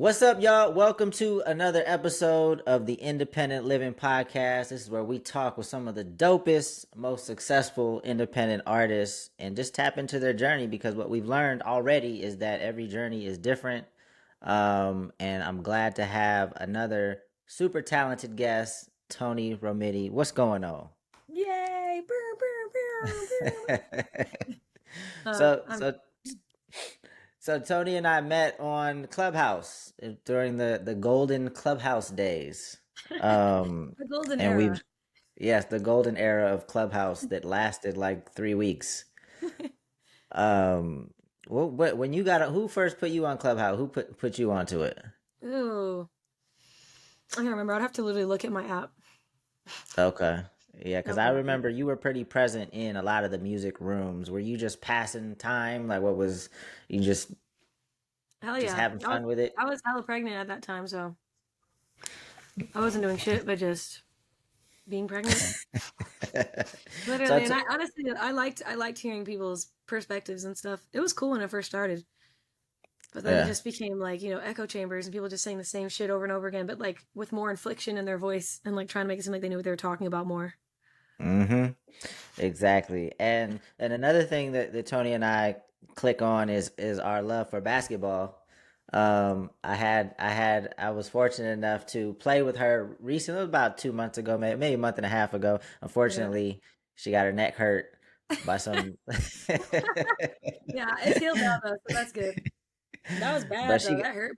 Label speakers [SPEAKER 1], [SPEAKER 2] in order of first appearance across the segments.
[SPEAKER 1] What's up, y'all? Welcome to another episode of the Independent Living Podcast. This is where we talk with some of the dopest, most successful independent artists and just tap into their journey because what we've learned already is that every journey is different. And I'm glad to have another super talented guest, Toni Romiti. What's going on?
[SPEAKER 2] Yay! Brr, brr, brr, brr.
[SPEAKER 1] so,
[SPEAKER 2] I'm
[SPEAKER 1] so So Tony and I met on Clubhouse during the golden Clubhouse days. Um,
[SPEAKER 2] the golden
[SPEAKER 1] and
[SPEAKER 2] era.
[SPEAKER 1] we've yes, the golden era of Clubhouse that lasted like 3 weeks. Um, what when you got who first put you on Clubhouse? Who put you onto it?
[SPEAKER 2] Ooh, I can't remember. I'd have to literally look at my app.
[SPEAKER 1] Okay. Yeah, because I
[SPEAKER 2] Okay.
[SPEAKER 1] remember you were pretty present in a lot of the music rooms. Were you just passing time? Like what was you
[SPEAKER 2] Hell
[SPEAKER 1] just
[SPEAKER 2] yeah.
[SPEAKER 1] having
[SPEAKER 2] I was
[SPEAKER 1] fun with it?
[SPEAKER 2] I was hella pregnant at that time, so I wasn't doing shit but just being pregnant.
[SPEAKER 1] So
[SPEAKER 2] Literally, and I honestly I liked hearing people's perspectives and stuff. It was cool when it first started. But then it
[SPEAKER 1] yeah.
[SPEAKER 2] just became like, echo chambers and people just saying the same shit over and over again, but like with more inflection in their voice and like trying to make it seem like they knew what they were talking about more.
[SPEAKER 1] Mm-hmm. Exactly. And another thing that Tony and I click on is our love for basketball. I was fortunate enough to play with her recently, about 2 months ago, maybe a month and a half ago.
[SPEAKER 2] Yeah.
[SPEAKER 1] Unfortunately, she got her neck hurt by some
[SPEAKER 2] Yeah, it's healed now though, so that's good. That was
[SPEAKER 1] but
[SPEAKER 2] bad though.
[SPEAKER 1] she
[SPEAKER 2] That hurt.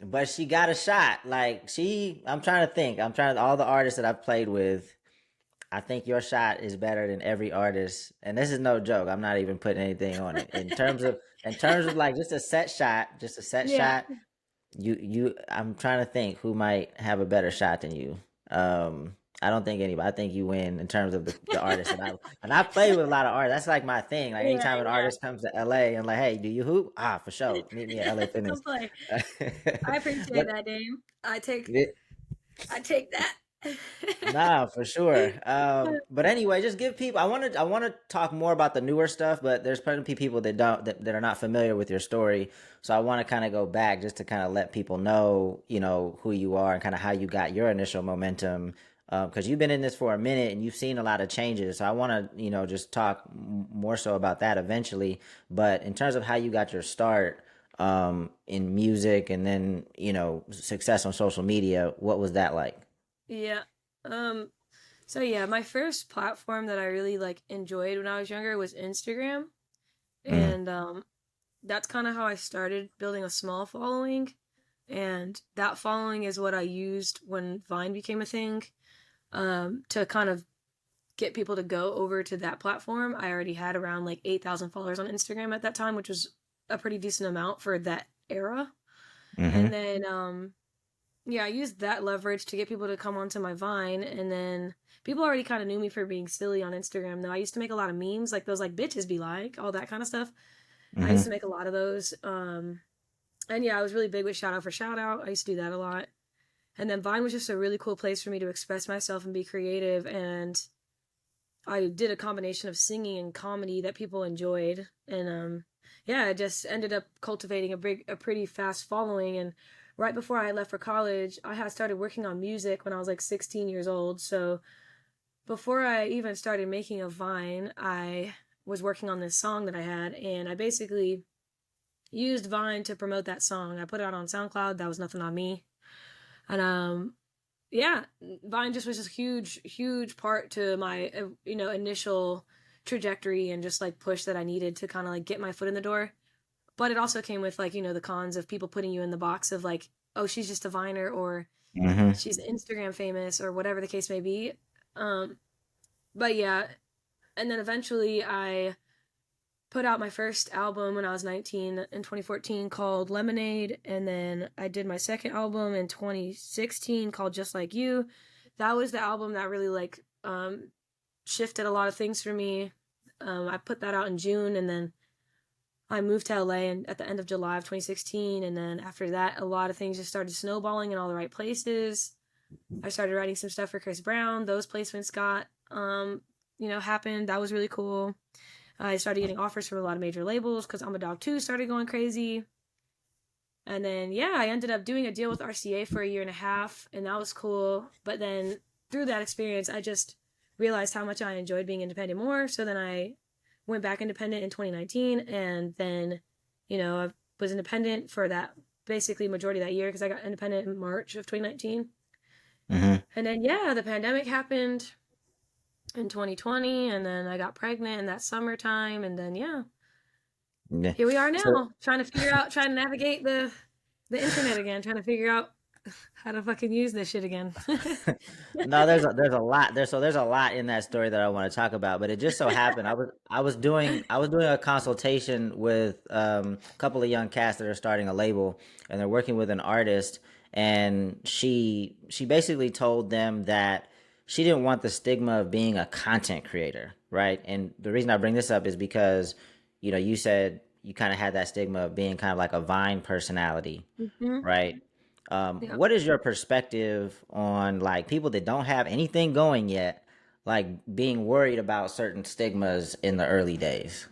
[SPEAKER 1] but she got a shot. Like I'm trying to think. I'm trying all the artists that I've played with. I think your shot is better than every artist, and this is no joke. I'm not even putting anything on it. In terms of like just a set shot, just a set
[SPEAKER 2] Yeah.
[SPEAKER 1] shot. You. I'm trying to think who might have a better shot than you. I don't think anybody. I think you win in terms of the artists and I play with a lot of artists. That's like my thing. Like
[SPEAKER 2] Yeah,
[SPEAKER 1] anytime an
[SPEAKER 2] yeah.
[SPEAKER 1] artist comes to LA and like, hey, do you hoop? Ah, for sure. Meet me at LA Fitness.
[SPEAKER 2] Come play. I appreciate
[SPEAKER 1] but
[SPEAKER 2] that, Dame. I take
[SPEAKER 1] it,
[SPEAKER 2] I take that.
[SPEAKER 1] Nah, for sure. But anyway, just give people. I want to talk more about the newer stuff, but there's plenty of people that are not familiar with your story. So I want to kind of go back just to kind of let people know, who you are and kind of how you got your initial momentum. Because you've been in this for a minute and you've seen a lot of changes. So I want to, just talk more so about that eventually. But in terms of how you got your start, in music and then, success on social media, what was that like?
[SPEAKER 2] Yeah. Um, so yeah, my first platform that I really like enjoyed when I was younger was Instagram.
[SPEAKER 1] Mm,
[SPEAKER 2] And that's kind of how I started building a small following. And that following is what I used when Vine became a thing. To kind of get people to go over to that platform. I already had around like 8,000 followers on Instagram at that time, which was a pretty decent amount for that era. And
[SPEAKER 1] mm-hmm.
[SPEAKER 2] then yeah, I used that leverage to get people to come onto my Vine, and then people already kind of knew me for being silly on Instagram. Though I used to make a lot of memes, like those like bitches be like, all that kind of stuff. I used to
[SPEAKER 1] Mm-hmm.
[SPEAKER 2] make a lot of those. And yeah, I was really big with shout out for shout out. I used to do that a lot. And then Vine was just a really cool place for me to express myself and be creative. And I did a combination of singing and comedy that people enjoyed. And yeah, I just ended up cultivating a pretty fast following. And right before I left for college, I had started working on music when I was like 16 years old. So before I even started making a Vine, I was working on this song that I had, and I basically used Vine to promote that song. I put it out on SoundCloud. That was nothing on me. And yeah, Vine just was a huge, huge part to my initial trajectory and just like push that I needed to kind of like get my foot in the door. But it also came with like the cons of people putting you in the box of like, oh, she's just a Viner, or
[SPEAKER 1] Mm-hmm.
[SPEAKER 2] she's Instagram famous, or whatever the case may be. Um, but yeah, and then eventually I put out my first album when I was 19 in 2014 called Lemonade, and then I did my second album in 2016 called Just Like You. That was the album that really like shifted a lot of things for me. I put that out in June, and then I moved to LA and at the end of July of 2016, and then after that a lot of things just started snowballing in all the right places. I started writing some stuff for Chris Brown. Those placements got happened. That was really cool. I started getting offers from a lot of major labels because I'm a Dog 2 started going crazy. And then yeah, I ended up doing a deal with RCA for a year and a half, and that was cool. But then through that experience, I just realized how much I enjoyed being independent more. So then I went back independent in 2019, and then I was independent for that basically majority of that year because I got independent in March of 2019.
[SPEAKER 1] Hmm.
[SPEAKER 2] And then yeah, the pandemic happened in 2020, and then I got pregnant in that summertime, and then yeah,
[SPEAKER 1] Yeah.
[SPEAKER 2] here we are
[SPEAKER 1] So
[SPEAKER 2] now, trying to navigate the internet again, trying to figure out how to fucking use this shit again.
[SPEAKER 1] no, there's a lot there's a lot in that story that I want to talk about, but it just so happened I was doing a consultation with a couple of young cats that are starting a label, and they're working with an artist, and she basically told them that she didn't want the stigma of being a content creator, right? And the reason I bring this up is because you said you kind of had that stigma of being kind of like a Vine personality,
[SPEAKER 2] Hmm.
[SPEAKER 1] right?
[SPEAKER 2] Yeah.
[SPEAKER 1] What is your perspective on like people that don't have anything going yet, like being worried about certain stigmas in the early days?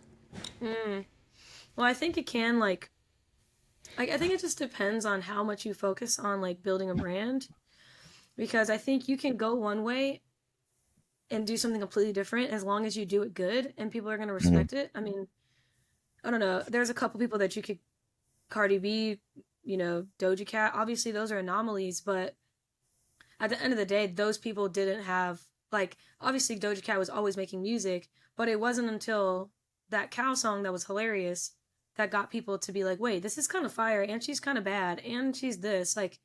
[SPEAKER 2] Mm. Well, I think it can like I think it just depends on how much you focus on like building a brand, because I think you can go one way and do something completely different as long as you do it good and people are going to
[SPEAKER 1] Hmm.
[SPEAKER 2] respect it. I mean, I don't know. There's a couple people that you could Cardi B, Doja Cat. Obviously, those are anomalies, but at the end of the day, those people didn't have like obviously Doja Cat was always making music, but it wasn't until that cow song that was hilarious that got people to be like, wait, this is kind of fire, and she's kind of bad, and she's this. Like,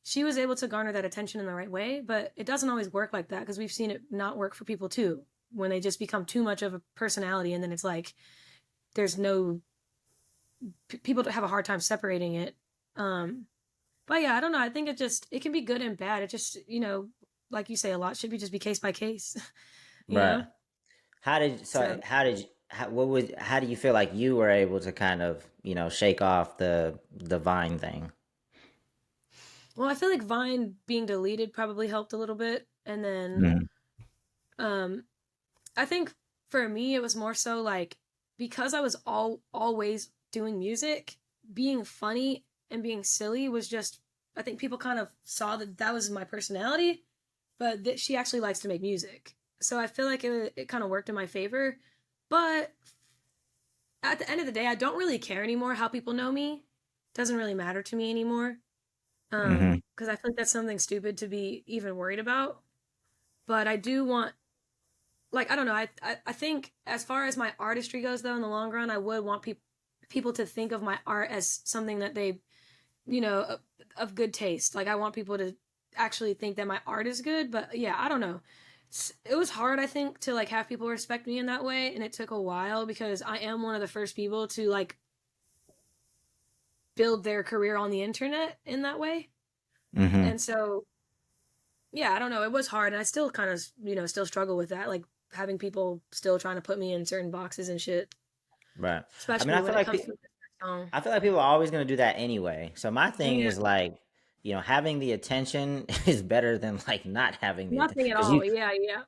[SPEAKER 2] she was able to garner that attention in the right way, but it doesn't always work like that because we've seen it not work for people too when they just become too much of a personality, and then it's like there's no people have a hard time separating it. Um, but yeah, I don't know. I think it can be good and bad. It just like you say, a lot should be just be case by case. you
[SPEAKER 1] Right.
[SPEAKER 2] know. So
[SPEAKER 1] How do you feel like you were able to kind of shake off the Vine thing?
[SPEAKER 2] well, I feel like Vine being deleted probably helped a little bit, and then
[SPEAKER 1] Hmm.
[SPEAKER 2] um, I think for me it was more so like because I was always doing music, being funny and being silly was just I think people kind of saw that that was my personality, but that she actually likes to make music. So I feel like it kind of worked in my favor. But at the end of the day, I don't really care anymore how people know me. It doesn't really matter to me anymore.
[SPEAKER 1] Hmm.
[SPEAKER 2] Because I feel like that's something stupid to be even worried about. But I do want like I don't know. I think as far as my artistry goes though in the long run, I would want people to think of my art as something that they you know of, of good taste. Like I want people to actually think that my art is good. But yeah, I don't know. It was hard I think to like have people respect me in that way, and it took a while because I am one of the first people to like build their career on the internet in that way.
[SPEAKER 1] Hmm.
[SPEAKER 2] And so yeah, I don't know. It was hard, and I still kind of still struggle with that, like having people still trying to put me in certain boxes and shit,
[SPEAKER 1] Right. I mean,
[SPEAKER 2] especially when it comes to this song.
[SPEAKER 1] I feel like people are always going to do that anyway. So my thing
[SPEAKER 2] Yeah,
[SPEAKER 1] is like, having the attention is better than like not having the attention
[SPEAKER 2] nothing at all. Yeah, yeah,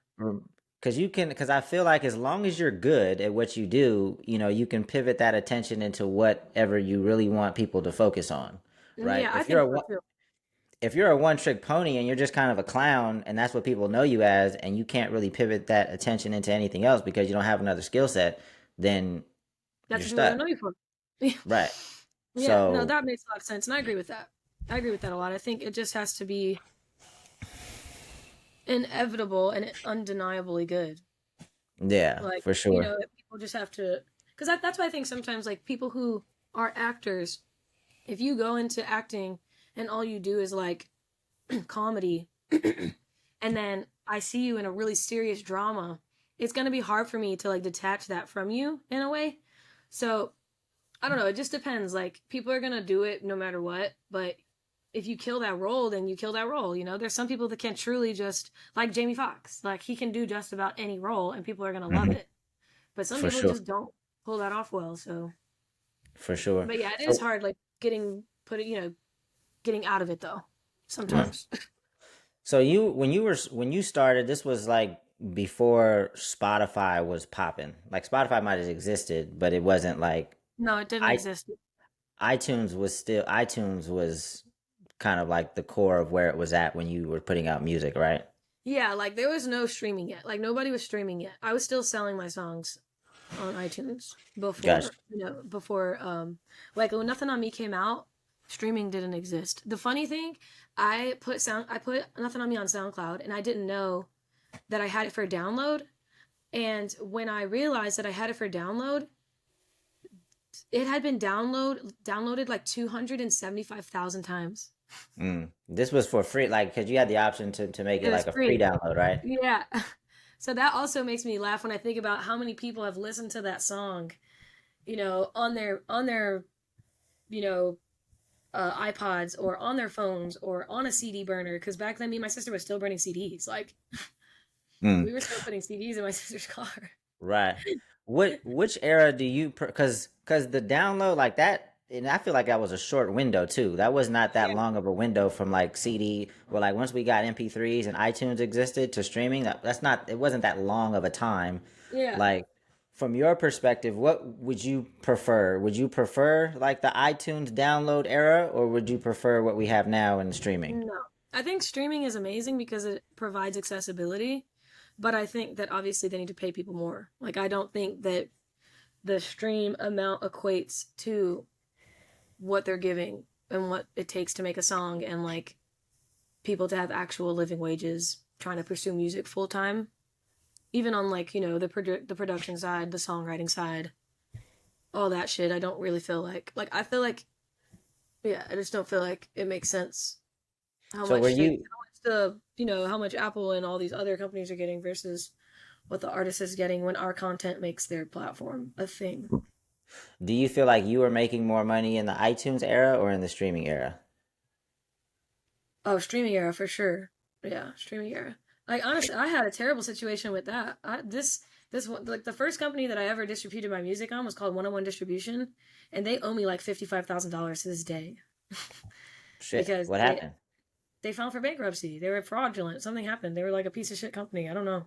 [SPEAKER 1] because I feel like as long as you're good at what you do, you can pivot that attention into whatever you really want people to focus on, right?
[SPEAKER 2] yeah. I think so too.
[SPEAKER 1] If you're a one trick pony and you're just kind of a clown and that's what people know you as, and you can't really pivot that attention into anything else because you don't have another skill set, then
[SPEAKER 2] That's
[SPEAKER 1] you're
[SPEAKER 2] what people are
[SPEAKER 1] stuck,
[SPEAKER 2] gonna know you for. Yeah,
[SPEAKER 1] right?
[SPEAKER 2] yeah. No,
[SPEAKER 1] So
[SPEAKER 2] that makes a lot of sense, and I agree with that. I agree with that a lot. I think it just has to be inevitable and undeniably good.
[SPEAKER 1] yeah,
[SPEAKER 2] Like
[SPEAKER 1] for sure.
[SPEAKER 2] people just have to, because that's why I think sometimes like people who are actors, if you go into acting and all you do is like comedy, and then I see you in a really serious drama, it's gonna be hard for me to like detach that from you in a way. So I don't know. It just depends. Like people are gonna do it no matter what, but if you kill that role, then you kill that role. There's some people that can truly just like Jamie Foxx, like he can do just about any role, and people are gonna love
[SPEAKER 1] Hmm.
[SPEAKER 2] it. But some
[SPEAKER 1] For
[SPEAKER 2] people
[SPEAKER 1] sure.
[SPEAKER 2] just don't pull that off well. So,
[SPEAKER 1] For sure.
[SPEAKER 2] but yeah, it is
[SPEAKER 1] So,
[SPEAKER 2] hard. Like getting out of it though.
[SPEAKER 1] uh,
[SPEAKER 2] Sometimes.
[SPEAKER 1] so when you started, this was like before Spotify was popping. Like Spotify might have existed, but it wasn't like
[SPEAKER 2] No, it didn't
[SPEAKER 1] I
[SPEAKER 2] exist.
[SPEAKER 1] iTunes was kind of like the core of where it was at when you were putting out music, right?
[SPEAKER 2] Yeah, like there was no streaming yet. Like nobody was streaming yet. I was still selling my songs on iTunes
[SPEAKER 1] Gotcha.
[SPEAKER 2] before like when Nothing on Me came out, streaming didn't exist. The funny thing, I put Nothing on Me on SoundCloud and I didn't know that I had it for download. And when I realized that I had it for download, it had been downloaded like 275,000 times.
[SPEAKER 1] This was for free, like because you had the option to make
[SPEAKER 2] It
[SPEAKER 1] it
[SPEAKER 2] was
[SPEAKER 1] like a free
[SPEAKER 2] free.
[SPEAKER 1] download, right?
[SPEAKER 2] Yeah. So that also makes me laugh when I think about how many people have listened to that song, on their, you know, iPods or on their phones or on a CD burner. Because back then, me and my sister was still burning CDs. Like
[SPEAKER 1] Mm.
[SPEAKER 2] we were still putting CDs in my sister's car.
[SPEAKER 1] Right. Which era do you cuz the download like that, and I feel like that was a short window too. That was not that
[SPEAKER 2] Yeah.
[SPEAKER 1] long of a window from like CD, well, like once we got MP3s and iTunes existed to streaming, that's not, it wasn't that long of a time.
[SPEAKER 2] Yeah.
[SPEAKER 1] Like from your perspective, what would you prefer? Would you prefer like the iTunes download era, or would you prefer what we have now in streaming?
[SPEAKER 2] No. I think streaming is amazing because it provides accessibility, but I think that obviously they need to pay people more. Like I don't think that the stream amount equates to what they're giving and what it takes to make a song and like people to have actual living wages trying to pursue music full time. Even on like, the production side, the songwriting side, all that shit, I don't really feel like I feel like yeah, I just don't feel like it makes sense how
[SPEAKER 1] So were
[SPEAKER 2] much
[SPEAKER 1] you
[SPEAKER 2] how much Apple and all these other companies are getting versus what the artist is getting when our content makes their platform a thing.
[SPEAKER 1] do you feel like you were making more money in the iTunes era or in the streaming era?
[SPEAKER 2] Oh, streaming era for sure. Yeah, streaming era. Like honestly, I had a terrible situation with that. This one, like the first company that I ever distributed my music on was called 101 Distribution, and they owe me like $55,000 to this day
[SPEAKER 1] Shit,
[SPEAKER 2] because
[SPEAKER 1] what
[SPEAKER 2] they
[SPEAKER 1] happened?
[SPEAKER 2] they filed for bankruptcy. They were fraudulent. Something happened. They were like a piece of shit company. I don't know.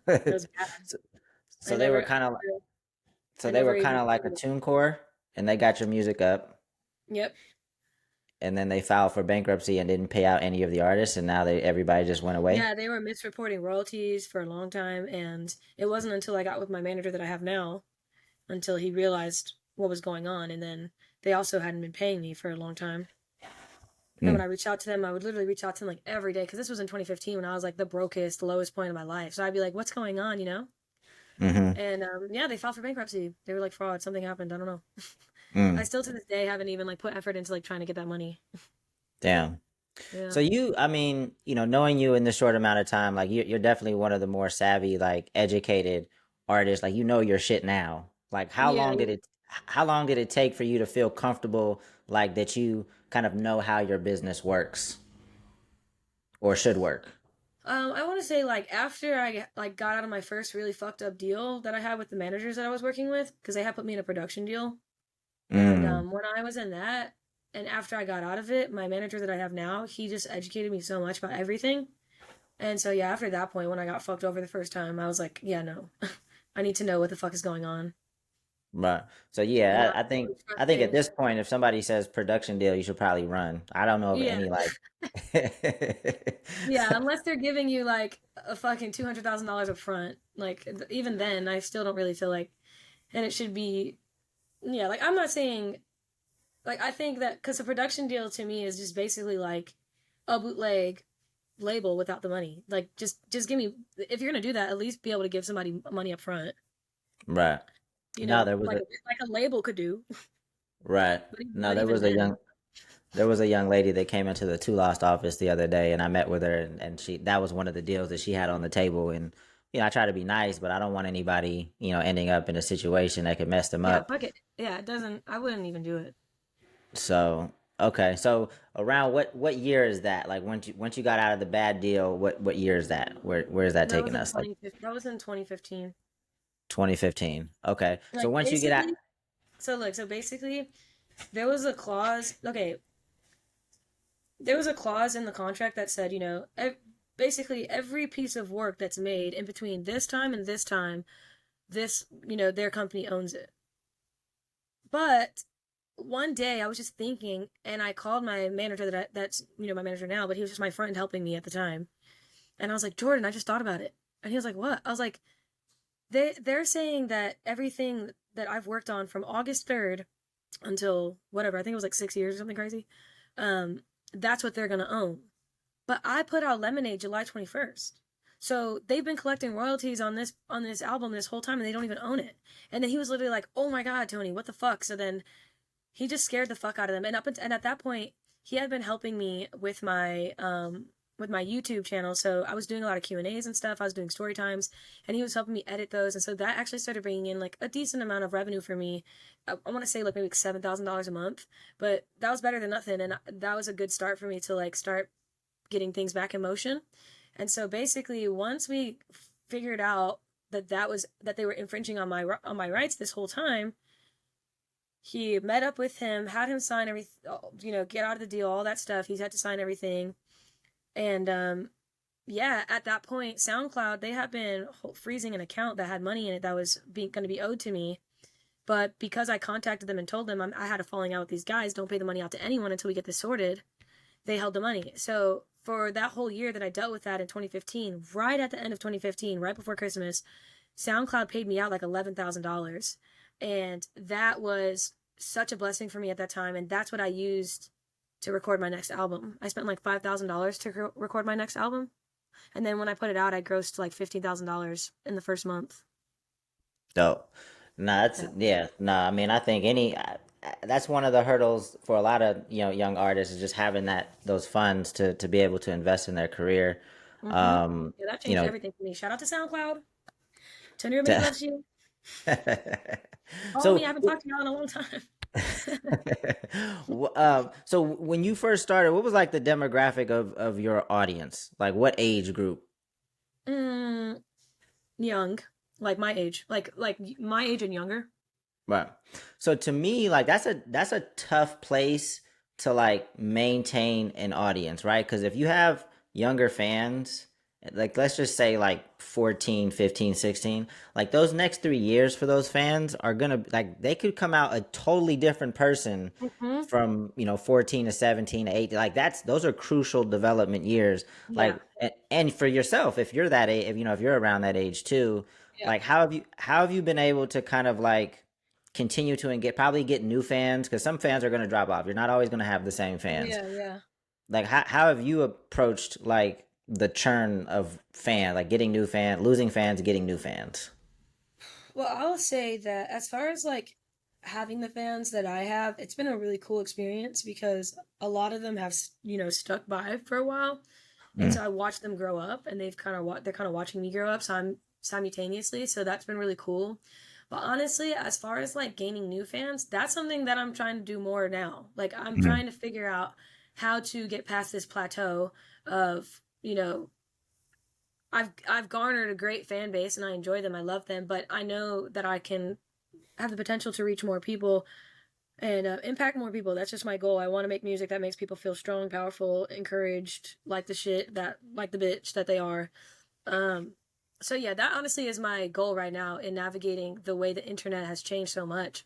[SPEAKER 2] It was bad.
[SPEAKER 1] so,
[SPEAKER 2] I
[SPEAKER 1] so they were
[SPEAKER 2] never,
[SPEAKER 1] kind of
[SPEAKER 2] I
[SPEAKER 1] so they
[SPEAKER 2] never
[SPEAKER 1] were kind
[SPEAKER 2] even.
[SPEAKER 1] of like a TuneCore, and they got your music up,
[SPEAKER 2] Yep.
[SPEAKER 1] and then they filed for bankruptcy and didn't pay out any of the artists, and now they everybody just went away.
[SPEAKER 2] Yeah, they were misreporting royalties for a long time, and it wasn't until I got with my manager that I have now until he realized what was going on, and then they also hadn't been paying me for a long time. And when
[SPEAKER 1] Mm.
[SPEAKER 2] I reached out to them, I would literally reach out to them like every day because this was in 2015 when I was like the brokest, lowest point of my life. So I'd be like, "What's going on?"
[SPEAKER 1] Mm-hmm.
[SPEAKER 2] And yeah, they filed for bankruptcy. They were like fraud. Something happened. I don't know. I
[SPEAKER 1] Mm.
[SPEAKER 2] still to this day haven't even like put effort into like trying to get that money.
[SPEAKER 1] Damn.
[SPEAKER 2] Yeah.
[SPEAKER 1] So I mean, knowing you in this short amount of time, like you're definitely one of the more savvy, like educated artists. Like you know your shit now. Like
[SPEAKER 2] Yeah.
[SPEAKER 1] how long did it take for you to feel comfortable, like that you kind of know how your business works or should work?
[SPEAKER 2] I want to say like after I like got out of my first really fucked up deal that I had with the managers that I was working with because they had put me in a production deal. And
[SPEAKER 1] Mm.
[SPEAKER 2] when I was in that, and after I got out of it, my manager that I have now, he just educated me so much about everything. And so yeah, after that point, when I got fucked over the first time, I was like, yeah, no, I need to know what the fuck is going on.
[SPEAKER 1] Right. So
[SPEAKER 2] You know,
[SPEAKER 1] yeah,
[SPEAKER 2] I'm really
[SPEAKER 1] I think at
[SPEAKER 2] trusting.
[SPEAKER 1] this point, if somebody says production deal, you should probably run. I don't know of
[SPEAKER 2] Yeah,
[SPEAKER 1] any like.
[SPEAKER 2] yeah. Unless they're giving you like a fucking $200,000 up front, like even then, I still don't really feel like, and it should be. Yeah, like I'm not saying like I think that because a production deal to me is just basically like a bootleg label without the money. Like just give me if you're gonna do that, at least be able to give somebody money up front.
[SPEAKER 1] Right. No, there was
[SPEAKER 2] Like
[SPEAKER 1] a
[SPEAKER 2] like a label could do,
[SPEAKER 1] right. No,
[SPEAKER 2] but even then,
[SPEAKER 1] there was a young lady that came into the Two Lost office the other day, and I met with her, and she that was one of the deals that she had on the table. And I try to be nice, but I don't want anybody ending up in a situation that could mess them
[SPEAKER 2] yeah,
[SPEAKER 1] up.
[SPEAKER 2] fuck it. Yeah, it doesn't. I wouldn't even do it.
[SPEAKER 1] So okay, so around what year is that? Like once you got out of the bad deal, what year is that? Where is that
[SPEAKER 2] That was
[SPEAKER 1] taking
[SPEAKER 2] in
[SPEAKER 1] us? Like
[SPEAKER 2] 2015. That was in 2015.
[SPEAKER 1] 2015. Okay, so
[SPEAKER 2] Like
[SPEAKER 1] once you get out,
[SPEAKER 2] basically, so basically, there was a clause. Okay, there was a clause in the contract that said, basically every piece of work that's made in between this time and this time, their company owns it. But one day I was just thinking, and I called my manager that's my manager now, but he was just my friend helping me at the time. And I was like, Jordan, I just thought about it. And he was like, what? I was like, they're saying that everything that I've worked on from August 3rd until whatever, I think it was like 6 years or something crazy. Um, that's what they're gonna own. But I put out Lemonade July 21st. So they've been collecting royalties on this album this whole time and they don't even own it. And then he was literally like, "Oh my god, Toni, what the fuck?" So then he just scared the fuck out of them. And at that point, he had been helping me with my YouTube channel. So I was doing a lot of Q&As and stuff. I was doing story times, and he was helping me edit those. And so that actually started bringing in like a decent amount of revenue for me. I want to say like maybe like $7,000 a month, but that was better than nothing. And that was a good start for me to like start getting things back in motion. And so basically, once we figured out that they were infringing on my rights this whole time, he met up with him, had him sign everything, get out of the deal, all that stuff. He's had to sign everything. And yeah, at that point, SoundCloud, they had been freezing an account that had money in it that was going to be owed to me. But because I contacted them and told them I had a falling out with these guys, don't pay the money out to anyone until we get this sorted, they held the money. So for that whole year that I dealt with that in 2015, right at the end of 2015, right before Christmas, SoundCloud paid me out like $11,000. And that was such a blessing for me at that time. And that's what I used to record my next album. I spent like $5,000 to record my next album. And then when I put it out, I grossed like $15,000 in the first month.
[SPEAKER 1] Dope. Nah, that's
[SPEAKER 2] Yeah.
[SPEAKER 1] yeah. Nah, I mean, I think that's one of the hurdles for a lot of young artists is just having those funds to be able to invest in their career.
[SPEAKER 2] Mm-hmm.
[SPEAKER 1] Um,
[SPEAKER 2] Yeah, that
[SPEAKER 1] you
[SPEAKER 2] changed
[SPEAKER 1] know,
[SPEAKER 2] everything for me. Shout out to SoundCloud. Toni Romiti
[SPEAKER 1] to-
[SPEAKER 2] loves you. Follow me. I
[SPEAKER 1] so
[SPEAKER 2] haven't talked to y'all in a long time.
[SPEAKER 1] so when you first started, what was like the demographic of your audience? Like what age group?
[SPEAKER 2] mm, Young, like my age, like my age and younger.
[SPEAKER 1] Right. So to me, like that's a tough place to like maintain an audience, right? Because if you have younger fans, like let's just say like 14, 15, 16, like those next 3 years for those fans are gonna like they could come out a totally different person
[SPEAKER 2] Mm-hmm.
[SPEAKER 1] from 14 to 17 to 18. Like those are crucial development years.
[SPEAKER 2] Yeah,
[SPEAKER 1] Like and for yourself, if you're that age, if you're around that age too,
[SPEAKER 2] yeah,
[SPEAKER 1] like how have you been able to kind of like continue to and probably get new fans because some fans are going to drop off. You're not always going to have the same fans.
[SPEAKER 2] yeah, yeah.
[SPEAKER 1] Like how have you approached like the churn of fan, like getting new fans, losing fans, getting new fans?
[SPEAKER 2] Well, I'll say that as far as like having the fans that I have, it's been a really cool experience because a lot of them have, stuck by for a while. And
[SPEAKER 1] Mm,
[SPEAKER 2] so I watched them grow up and they're kind of watching me grow up simultaneously. So that's been really cool. But honestly, as far as like gaining new fans, that's something that I'm trying to do more now. Like I'm
[SPEAKER 1] mm,
[SPEAKER 2] trying to figure out how to get past this plateau of, I've garnered a great fan base and I enjoy them. I love them, but I know that I can have the potential to reach more people and impact more people. That's just my goal. I want to make music that makes people feel strong, powerful, encouraged, like the bitch that they are. Um, so yeah, that honestly is my goal right now in navigating the way the internet has changed so much.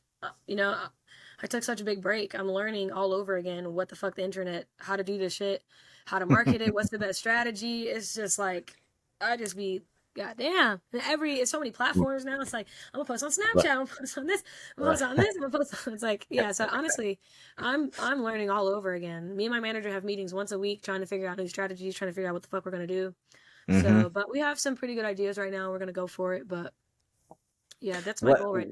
[SPEAKER 2] I took such a big break. I'm learning all over again what the fuck the internet, how to do this shit, how to market it, what's the best strategy. It's just like I just be goddamn. It's so many
[SPEAKER 1] mm.
[SPEAKER 2] platforms now. It's like I'm gonna post on Snapchat,
[SPEAKER 1] But
[SPEAKER 2] I'm gonna post on this, I'm gonna
[SPEAKER 1] right.
[SPEAKER 2] post on this, I'm gonna post on it's like yeah, so honestly, I'm learning all over again. Me and my manager have meetings once a week trying to figure out new strategies, trying to figure out what the fuck we're gonna do.
[SPEAKER 1] hmm
[SPEAKER 2] So, but we have some pretty good ideas right now. We're gonna go for it. But yeah, that's my
[SPEAKER 1] What
[SPEAKER 2] goal right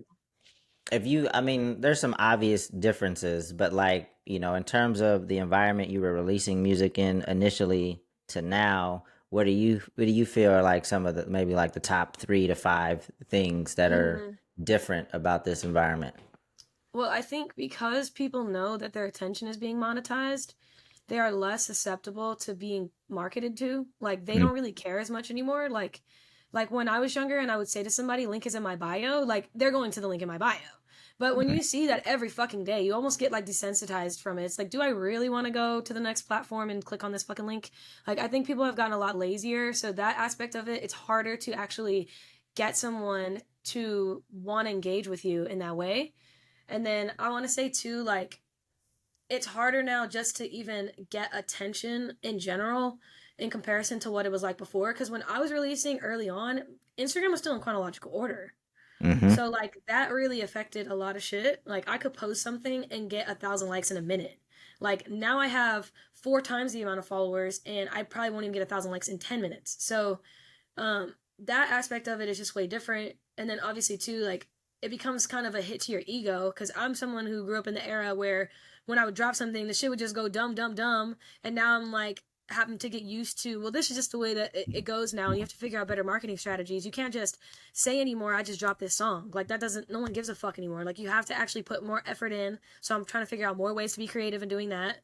[SPEAKER 1] if you? I mean, there's some obvious differences, but like in terms of the environment you were releasing music in initially to now, what do you feel are like some of the maybe like the top 3 to 5 things that are
[SPEAKER 2] now.
[SPEAKER 1] different about this environment?
[SPEAKER 2] Well, I think because people know that their attention is being monetized, they are less susceptible to being marketed to. Like they
[SPEAKER 1] Mm,
[SPEAKER 2] don't really care as much anymore. Like when I was younger and I would say to somebody, link is in my bio, like they're going to the link in my bio. But when
[SPEAKER 1] mm,
[SPEAKER 2] you see that every fucking day, you almost get like desensitized from it. It's like, do I really want to go to the next platform and click on this fucking link? Like I think people have gotten a lot lazier. So that aspect of it, it's harder to actually get someone to want to engage with you in that way. And then I want to say too, like, it's harder now just to even get attention in general in comparison to what it was like before. Because when I was releasing early on, Instagram was still in chronological order.
[SPEAKER 1] Mm-hmm.
[SPEAKER 2] So like that really affected a lot of shit. Like I could post something and get 1,000 likes in a minute. Like now I have 4 times the amount of followers, and I probably won't even get 1,000 likes in 10 minutes. So that aspect of it is just way different. And then obviously too, like it becomes kind of a hit to your ego because I'm someone who grew up in the era where when I would drop something, the shit would just go dumb, dumb, dumb, and now I'm like having to get used to, well, this is just the way that it goes now, and you have to figure out better marketing strategies. You can't just say anymore, I just dropped this song. Like that doesn't, no one gives a fuck anymore. Like you have to actually put more effort in. So I'm trying to figure out more ways to be creative in doing that.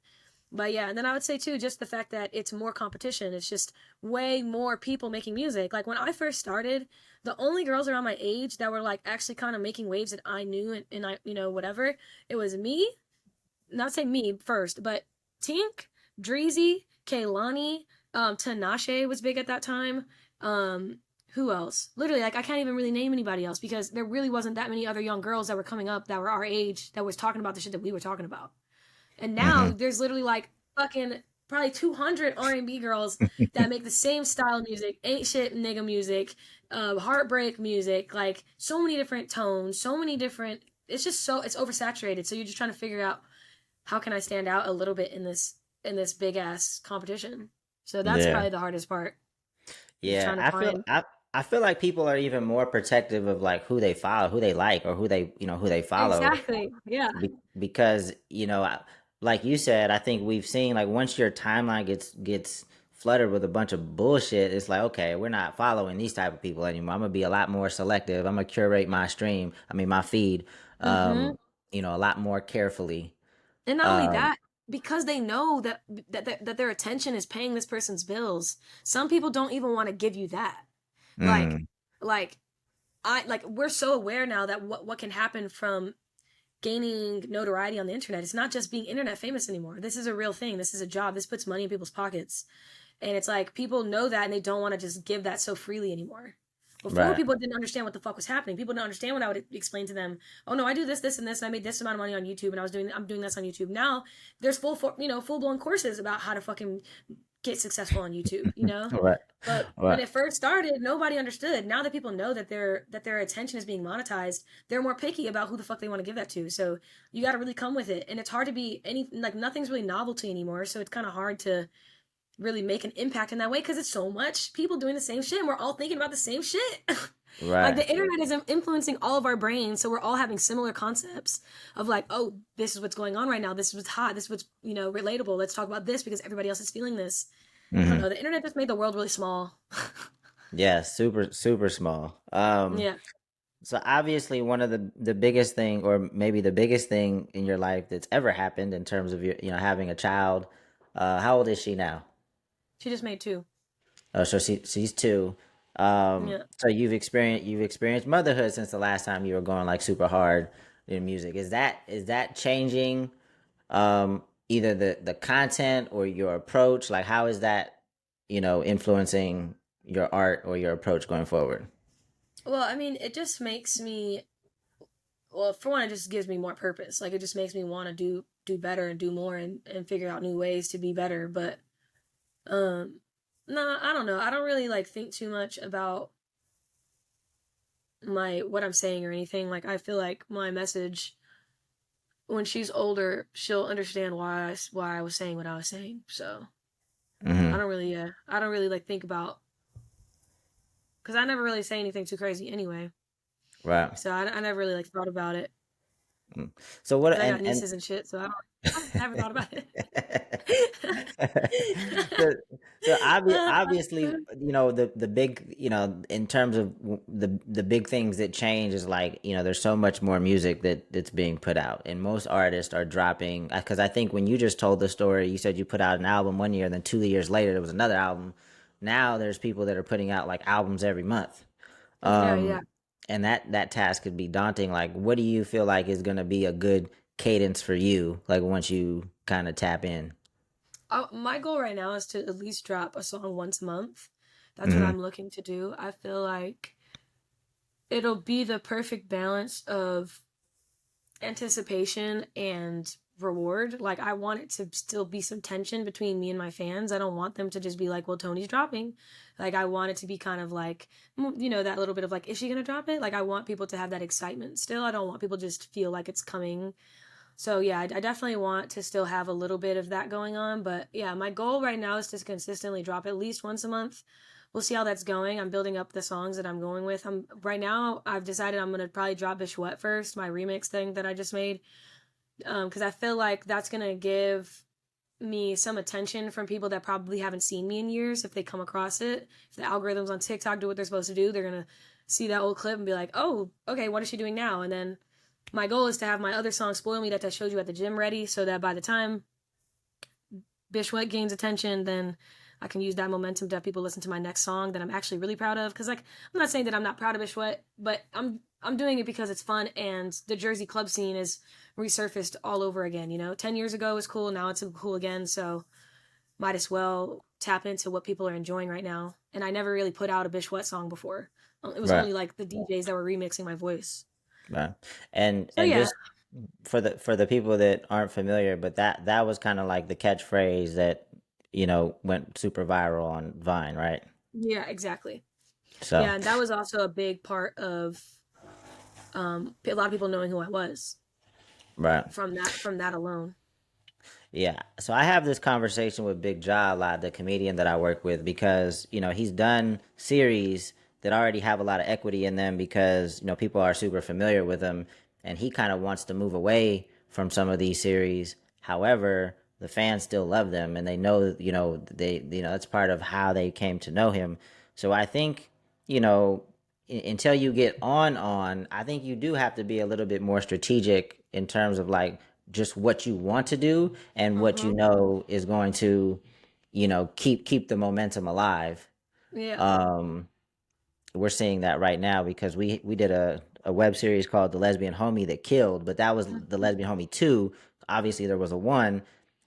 [SPEAKER 2] But yeah, and then I would say too, just the fact that it's more competition. It's just way more people making music. Like when I first started, the only girls around my age that were like actually kind of making waves that I knew, and I, whatever, it was me, not say me first, but Tink, Dreezy, Kaylani, Tinashe was big at that time. Who else? Literally, like I can't even really name anybody else because there really wasn't that many other young girls that were coming up that were our age that was talking about the shit that we were talking about. And now
[SPEAKER 1] Mm-hmm.
[SPEAKER 2] there's literally like fucking probably 200 R&B girls that make the same style of music, ain't shit nigga music, heartbreak music, like so many different tones, so many different. It's just so it's oversaturated. So you're just trying to figure out how can I stand out a little bit in this big ass competition. So that's
[SPEAKER 1] Yeah.
[SPEAKER 2] probably the hardest part. Just
[SPEAKER 1] Yeah.
[SPEAKER 2] trying to
[SPEAKER 1] I feel
[SPEAKER 2] find.
[SPEAKER 1] I feel like people are even more protective of like who they follow, who they like, or who they follow.
[SPEAKER 2] Exactly. Yeah.
[SPEAKER 1] Because like you said, I think we've seen like once your timeline gets flooded with a bunch of bullshit, it's like okay, we're not following these type of people anymore. I'm gonna be a lot more selective. I'm gonna curate my stream, I mean my feed,
[SPEAKER 2] Mm-hmm.
[SPEAKER 1] a lot more carefully.
[SPEAKER 2] And not only
[SPEAKER 1] um
[SPEAKER 2] that, because they know that their attention is paying this person's bills, some people don't even want to give you that. Like,
[SPEAKER 1] mm,
[SPEAKER 2] like we're so aware now that what can happen from gaining notoriety on the internet. It's not just being internet famous anymore. This is a real thing. This is a job. This puts money in people's pockets. And it's like people know that and they don't want to just give that so freely anymore. Before,
[SPEAKER 1] right.
[SPEAKER 2] people didn't understand what the fuck was happening. People didn't understand when I would explain to them, "Oh no, I do this, this, and this, and I made this amount of money on YouTube, and I'm doing this on YouTube." Now there's full blown courses about how to fucking get successful on YouTube.
[SPEAKER 1] Right.
[SPEAKER 2] But when
[SPEAKER 1] Right.
[SPEAKER 2] it first started, nobody understood. Now that people know that their attention is being monetized, they're more picky about who the fuck they want to give that to. So you got to really come with it, and it's hard to be any like nothing's really novelty anymore. So it's kind of hard to really make an impact in that way because it's so much people doing the same shit and we're all thinking about the same shit. Like
[SPEAKER 1] Right.
[SPEAKER 2] the internet is influencing all of our brains, so we're all having similar concepts of like, oh, this is what's going on right now, this is what's hot, this is what's relatable, let's talk about this because everybody else is feeling this. I don't
[SPEAKER 1] Hmm.
[SPEAKER 2] know, the internet just made the world really small.
[SPEAKER 1] Yeah, super super small.
[SPEAKER 2] Yeah.
[SPEAKER 1] So obviously one of the biggest thing, or maybe the biggest thing in your life that's ever happened in terms of your having a child. How old is she now?
[SPEAKER 2] She just made 2.
[SPEAKER 1] Oh, so she's 2.
[SPEAKER 2] Yeah.
[SPEAKER 1] So you've experienced motherhood since the last time you were going like super hard in music. Is that changing either the content or your approach? Like how is that influencing your art or your approach going forward?
[SPEAKER 2] Well, I mean, it just makes me, well, for one, it just gives me more purpose. Like it just makes me want to do better and do more and figure out new ways to be better. But Um, no, I don't know. I don't really like think too much about my what I'm saying or anything. Like I feel like my message when she's older, she'll understand why I was saying what I was saying. So I
[SPEAKER 1] Hmm.
[SPEAKER 2] don't really I don't really like think about because I never really say anything too crazy anyway.
[SPEAKER 1] Right.
[SPEAKER 2] So I never really like thought about it
[SPEAKER 1] Mm. So what
[SPEAKER 2] because I got
[SPEAKER 1] and
[SPEAKER 2] nieces and shit. So I never thought about it.
[SPEAKER 1] so, obviously, the big, in terms of the big things that change is like, there's so much more music that's being put out, and most artists are dropping. Because I think when you just told the story, you said you put out an album one year, then 2 years later there was another album. Now there's people that are putting out like albums every month.
[SPEAKER 2] Yeah,
[SPEAKER 1] Um,
[SPEAKER 2] yeah.
[SPEAKER 1] and that task could be daunting. Like, what do you feel like is going to be a good cadence for you? Like once you kind of tap in.
[SPEAKER 2] My goal right now is to at least drop a song once a month. That's what
[SPEAKER 1] Hmm.
[SPEAKER 2] I'm looking to do. I feel like it'll be the perfect balance of anticipation and reward. Like I want it to still be some tension between me and my fans. I don't want them to just be like, well, Toni's dropping. Like I want it to be kind of like, that little bit of like, is she gonna drop it? Like I want people to have that excitement still. I don't want people to just feel like it's coming. So yeah, I definitely want to still have a little bit of that going on. But yeah, my goal right now is to consistently drop at least once a month. We'll see how that's going. I'm building up the songs that I'm going with. I'm right now. I've decided I'm gonna probably drop Bishwet first, my remix thing that I just made, because I feel like that's gonna give me some attention from people that probably haven't seen me in years. If they come across it, if the algorithms on TikTok do what they're supposed to do, they're gonna see that old clip and be like, "Oh, okay, what is she doing now?" And then my goal is to have my other song "Spoil Me" that I showed you at the gym ready, so that by the time Bishwet gains attention, then I can use that momentum to have people listen to my next song that I'm actually really proud of. Because like I'm not saying that I'm not proud of Bishwet, but I'm doing it because it's fun and the Jersey club scene is resurfaced all over again. 10 years ago was cool, now it's cool again. So might as well tap into what people are enjoying right now. And I never really put out a Bishwet song before. It was
[SPEAKER 1] Right.
[SPEAKER 2] only like the DJs that were remixing my voice.
[SPEAKER 1] Right. And
[SPEAKER 2] So yeah,
[SPEAKER 1] just for the people that aren't familiar, but that was kind of like the catchphrase that went super viral on Vine, right?
[SPEAKER 2] yeah, exactly.
[SPEAKER 1] So
[SPEAKER 2] Yeah, and that was also a big part of a lot of people knowing who I was
[SPEAKER 1] right.
[SPEAKER 2] from that alone.
[SPEAKER 1] Yeah. So I have this conversation with Bigg Jah a lot, the comedian that I work with, because, he's done series that already have a lot of equity in them because, people are super familiar with him and he kind of wants to move away from some of these series. However, the fans still love them and they know, that's part of how they came to know him. So I think, you know, until you get on, I think you do have to be a little bit more strategic in terms of like just what you want to do and what
[SPEAKER 2] Uh-huh.
[SPEAKER 1] is going to keep the momentum alive.
[SPEAKER 2] Yeah.
[SPEAKER 1] um we're seeing that right now because we did a web series called The Lesbian Homie that killed, but that was The Lesbian Homie 2. Obviously there was a 1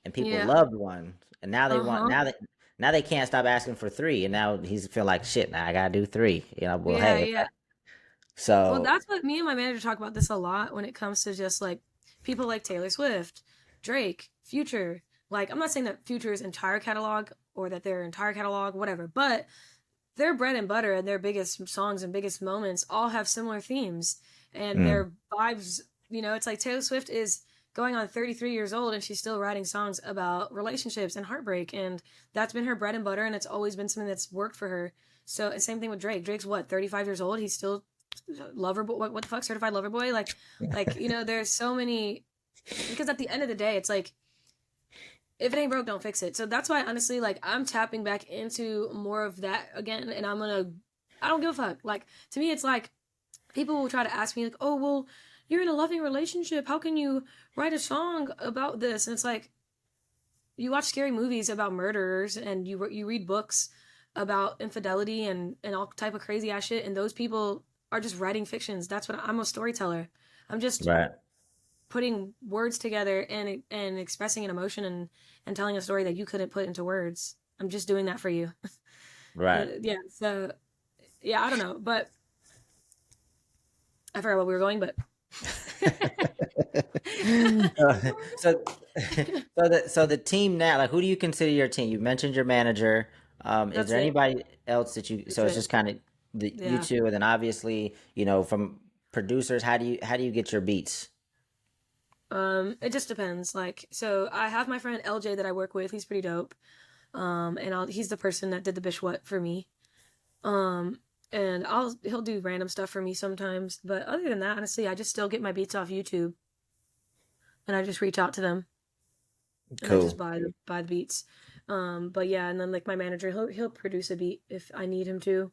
[SPEAKER 1] and people
[SPEAKER 2] Yeah.
[SPEAKER 1] loved 1, and now they want
[SPEAKER 2] Uh-huh.
[SPEAKER 1] now they can't stop asking for 3, and now he's feel like shit, now I gotta do 3. Well,
[SPEAKER 2] Yeah,
[SPEAKER 1] hey,
[SPEAKER 2] yeah. Well,
[SPEAKER 1] so
[SPEAKER 2] that's what me and my manager talk about this a lot when it comes to just like people like Taylor Swift, Drake, Future. Like, I'm not saying that Future's entire catalog or that their entire catalog, whatever, but their bread and butter and their biggest songs and biggest moments all have similar themes and
[SPEAKER 1] mm,
[SPEAKER 2] their vibes. It's like Taylor Swift is going on 33 years old and she's still writing songs about relationships and heartbreak. And that's been her bread and butter. And it's always been something that's worked for her. So, same thing with Drake. Drake's what, 35 years old? He's still lover boy. What the fuck? Certified lover boy? There's so many. Because at the end of the day, it's like, if it ain't broke, don't fix it. So that's why honestly, like I'm tapping back into more of that again, and I don't give a fuck. Like to me, it's like people will try to ask me like, oh well, you're in a loving relationship. How can you write a song about this? And it's like you watch scary movies about murderers, and you read books about infidelity and all type of crazy ass shit, and those people are just writing fictions. That's what I'm a storyteller. I'm just
[SPEAKER 1] right,
[SPEAKER 2] putting words together and expressing an emotion and telling a story that you couldn't put into words. I'm just doing that for you.
[SPEAKER 1] right.
[SPEAKER 2] Yeah. So yeah, I don't know, but I forgot where we were going, but
[SPEAKER 1] So so the team now, like, who do you consider your team? You mentioned your manager. Is
[SPEAKER 2] that's
[SPEAKER 1] there
[SPEAKER 2] it.
[SPEAKER 1] anybody else that you?
[SPEAKER 2] That's
[SPEAKER 1] So it's
[SPEAKER 2] it.
[SPEAKER 1] just kind of you
[SPEAKER 2] Yeah.
[SPEAKER 1] two, and then obviously, from producers. How do you get your beats?
[SPEAKER 2] It just depends. Like, so I have my friend LJ that I work with. He's pretty dope. And he's the person that did the Bishwet for me. Um, and he'll do random stuff for me sometimes. But other than that, honestly, I just still get my beats off YouTube and I just reach out to them and I just
[SPEAKER 1] Cool.
[SPEAKER 2] buy the beats. But yeah, and then like my manager, he'll produce a beat if I need him to.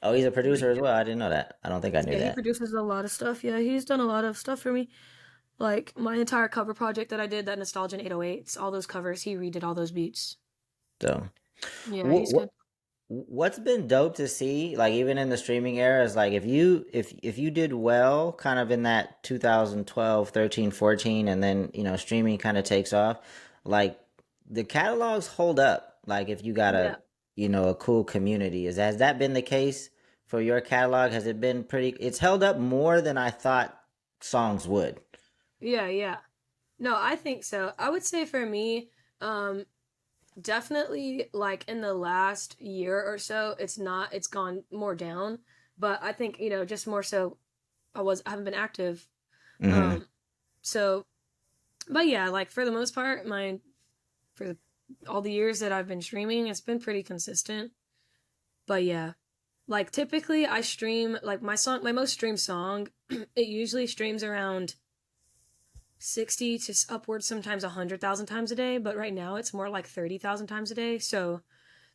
[SPEAKER 1] Oh, he's a
[SPEAKER 2] But
[SPEAKER 1] producer as well. I didn't know that. I don't think I knew
[SPEAKER 2] yeah, he
[SPEAKER 1] that.
[SPEAKER 2] produces a lot of stuff. Yeah, he's done a lot of stuff for me. Like my entire cover project that I did, that Nostalgia and 808s, all those covers, he redid all those beats.
[SPEAKER 1] So,
[SPEAKER 2] Yeah,
[SPEAKER 1] what
[SPEAKER 2] he's good.
[SPEAKER 1] what's been dope to see, like even in the streaming era, is like if you did well, kind of in that 2012, 13, 14, and then streaming kind of takes off, like the catalogs hold up. Like if you got
[SPEAKER 2] Yeah.
[SPEAKER 1] a cool community, has that been the case for your catalog? Has it been pretty? It's held up more than I thought songs would.
[SPEAKER 2] Yeah, yeah. No, I think so. I would say for me, um, definitely like in the last year or so, it's gone more down. But I think, just more so I haven't been active.
[SPEAKER 1] Hmm.
[SPEAKER 2] Um, so, but yeah, like for the most part, for the, all the years that I've been streaming, it's been pretty consistent. But yeah, like typically I stream like my most streamed song, it usually streams around 60 to upwards, sometimes 100,000 times a day, but right now it's more like 30,000 times a day. So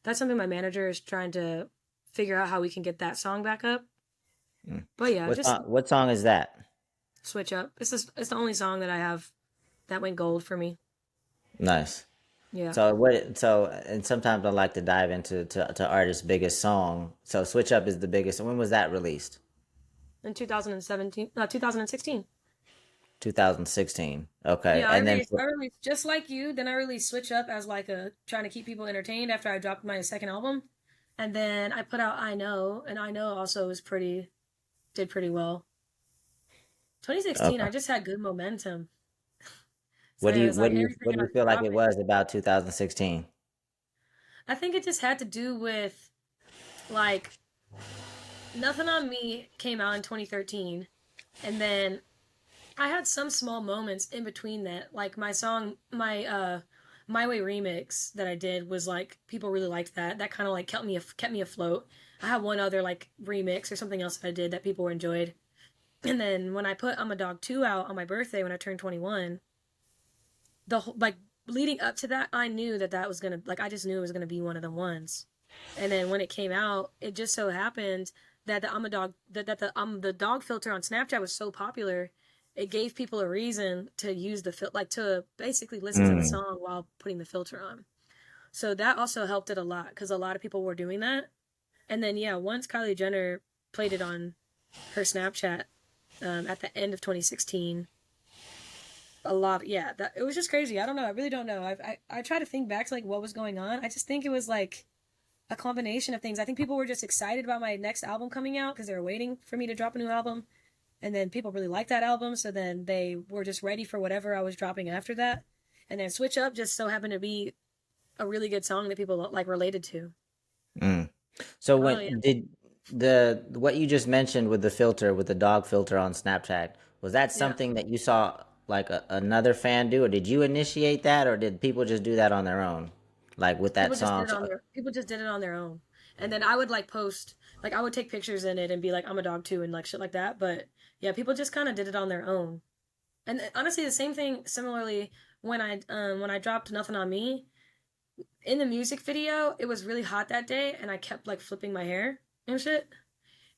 [SPEAKER 2] that's something my manager is trying to figure out how we can get that song back up. But yeah, just
[SPEAKER 1] What song is that?
[SPEAKER 2] switch up. It's the only song that I have that went gold for me.
[SPEAKER 1] Nice.
[SPEAKER 2] Yeah.
[SPEAKER 1] And sometimes I like to dive into to artists' biggest song. So Switch Up is the biggest. When was that released?
[SPEAKER 2] In 2017, no, 2016.
[SPEAKER 1] 2016. Okay.
[SPEAKER 2] Yeah,
[SPEAKER 1] And then
[SPEAKER 2] I released just like you. Then I released Switch Up as like a trying to keep people entertained after I dropped my second album, and then I put out I Know, and I Know also did pretty well. 2016, I
[SPEAKER 1] okay.
[SPEAKER 2] just had good momentum, so
[SPEAKER 1] What do
[SPEAKER 2] it
[SPEAKER 1] you
[SPEAKER 2] was like
[SPEAKER 1] what
[SPEAKER 2] everything
[SPEAKER 1] do
[SPEAKER 2] I
[SPEAKER 1] you
[SPEAKER 2] was
[SPEAKER 1] feel like it
[SPEAKER 2] dropping.
[SPEAKER 1] was about 2016?
[SPEAKER 2] I think it just had to do with like Nothing on Me came out in 2013, and then I had some small moments in between that. Like My Way remix that I did was like people really liked that. That kind of like kept me afloat. I had one other like remix or something else that I did that people enjoyed. And then when I put I'm a Dog 2 out on my birthday when I turned 21, the whole, like leading up to that, I knew that was going to like I just knew it was going to be one of the ones. And then when it came out, it just so happened that the I'm a dog that the dog filter on Snapchat was so popular, it gave people a reason to use like to basically listen to the
[SPEAKER 1] Mm.
[SPEAKER 2] song while putting the filter on. So that also helped it a lot because a lot of people were doing that. And then yeah, once Kylie Jenner played it on her Snapchat at the end of 2016, a lot, yeah, that it was just crazy. I don't know, I really don't know. I try to think back to like what was going on. I just think it was like a combination of things. I think people were just excited about my next album coming out because they were waiting for me to drop a new album. And then people really liked that album, so then they were just ready for whatever I was dropping after that. And then Switch Up just so happened to be a really good song that people like related to.
[SPEAKER 1] Mm. So
[SPEAKER 2] Oh yeah.
[SPEAKER 1] when did the what you just mentioned with the filter, with the dog filter on Snapchat, was that
[SPEAKER 2] Yeah.
[SPEAKER 1] something that you saw like another fan do, or did you initiate that, or did people just do that on their own, like with that song?
[SPEAKER 2] People just did it on their own. And then I would like post like I would take pictures in it and be like I'm a dog too and like shit like that. But yeah, people just kind of did it on their own. And honestly, the same thing similarly when I dropped Nothing on Me in the music video, it was really hot that day and I kept like flipping my hair and shit.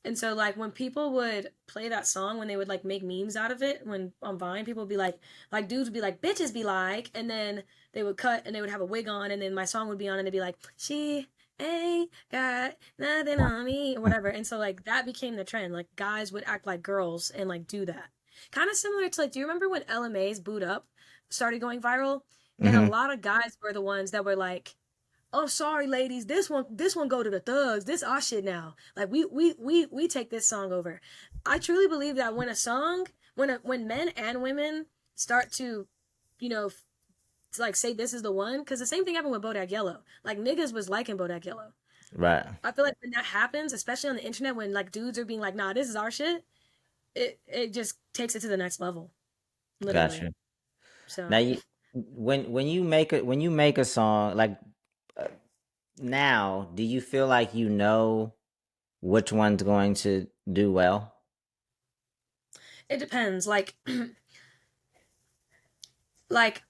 [SPEAKER 2] And so like when people would play that song, when they would like make memes out of it, when on Vine, people would be like dudes would be like, bitches be like, and then they would cut and they would have a wig on, and then my song would be on, and they'd be like, she ain't got nothing on me, or whatever. And so like that became the trend. Like guys would act like girls and like do that. Kind of similar to like, do you remember when LMA's Boot Up started going viral? And a
[SPEAKER 1] Hmm.
[SPEAKER 2] lot of guys were the ones that were like, oh sorry ladies, this one go to the thugs, this our shit now, like we take this song over. I truly believe that when a song when men and women start to you know to like say this is the one, because the same thing happened with Bodak Yellow, like niggas was liking Bodak Yellow.
[SPEAKER 1] Right.
[SPEAKER 2] I feel like when that happens, especially on the internet, when like dudes are being like nah this is our shit, it just takes it to the next level, literally.
[SPEAKER 1] Gotcha. Now
[SPEAKER 2] So
[SPEAKER 1] when you make a song like uh, now, do you feel like you know which one's going to do well?
[SPEAKER 2] it depends, like like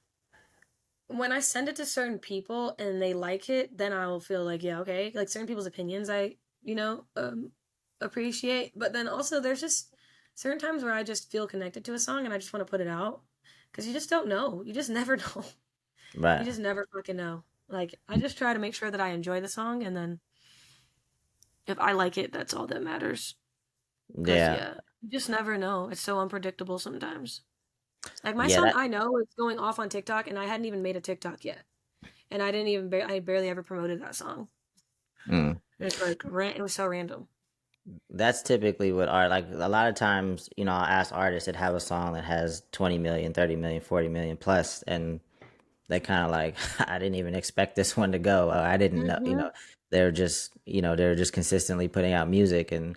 [SPEAKER 2] when I send it to certain people and they like it, then I will feel like, yeah, okay. Like certain people's opinions, you know, appreciate. But then also, there's just certain times where I just feel connected to a song and I just want to put it out because you just don't know. You just never know. You
[SPEAKER 1] Right.
[SPEAKER 2] just never fucking know. Like I just try to make sure that I enjoy the song, and then if I like it, that's all that matters. Cause
[SPEAKER 1] Yeah.
[SPEAKER 2] yeah, you just never know. It's so unpredictable sometimes. Like my
[SPEAKER 1] Yeah,
[SPEAKER 2] song,
[SPEAKER 1] that
[SPEAKER 2] I know is going off on TikTok, and I hadn't even made a TikTok yet. And I didn't I barely ever promoted that song.
[SPEAKER 1] mm.
[SPEAKER 2] It's like it was so random.
[SPEAKER 1] That's typically what art, like a lot of times, I'll ask artists that have a song that has 20 million, 30 million, 40 million plus, and they kind of like, I didn't even expect this one to go. I didn't know,
[SPEAKER 2] Mm-hmm.
[SPEAKER 1] they're just consistently putting out music. And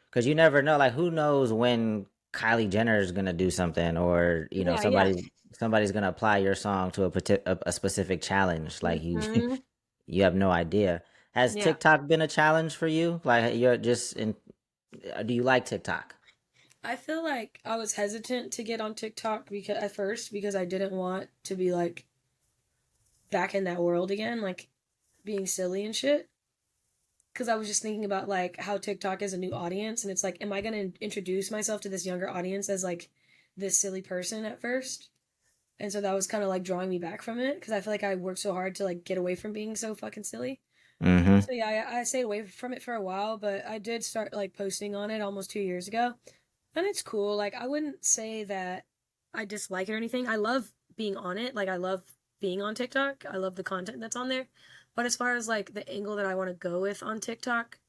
[SPEAKER 1] because you never know, like, who knows when Kylie Jenner is gonna do something, or
[SPEAKER 2] Yeah, yeah.
[SPEAKER 1] somebody's gonna apply your song to a specific challenge. Like, you
[SPEAKER 2] Mm-hmm.
[SPEAKER 1] you have no idea. Has
[SPEAKER 2] Yeah.
[SPEAKER 1] TikTok been a challenge for you? Like, you're just in. Do you like TikTok?
[SPEAKER 2] I feel like I was hesitant to get on TikTok because at first because I didn't want to be like back in that world again, like being silly and shit. Because I was just thinking about like how TikTok is a new audience, and it's like, am I gonna introduce myself to this younger audience as like this silly person at first? And so that was kind of like drawing me back from it because I feel like I worked so hard to like get away from being so fucking silly.
[SPEAKER 1] Mm-hmm.
[SPEAKER 2] So yeah, I stayed away from it for a while, but I did start like posting on it almost 2 years ago, and it's cool. Like I wouldn't say that I dislike it or anything. I love being on it. Like I love being on TikTok. I love the content that's on there. But as far as like the angle that I want to go with on TikTok,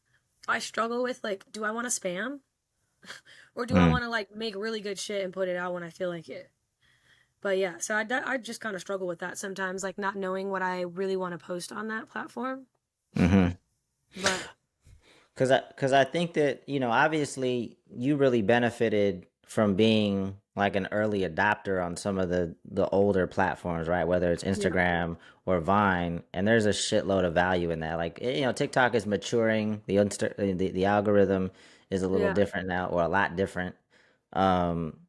[SPEAKER 2] I struggle with like, do I want to spam or do I
[SPEAKER 1] Mm.
[SPEAKER 2] want to like make really good shit and put it out when I feel like it? But yeah, so I just kind of struggle with that sometimes, like not knowing what I really want to post on that platform.
[SPEAKER 1] Mm-hmm.
[SPEAKER 2] But
[SPEAKER 1] Cause I think that, obviously you really benefited from being like an early adopter on some of the older platforms, right? Whether it's
[SPEAKER 2] yeah,
[SPEAKER 1] Instagram or Vine, and there's a shitload of value in that. Like, TikTok is maturing. The algorithm is a little
[SPEAKER 2] yeah,
[SPEAKER 1] different now, or a lot different. Um,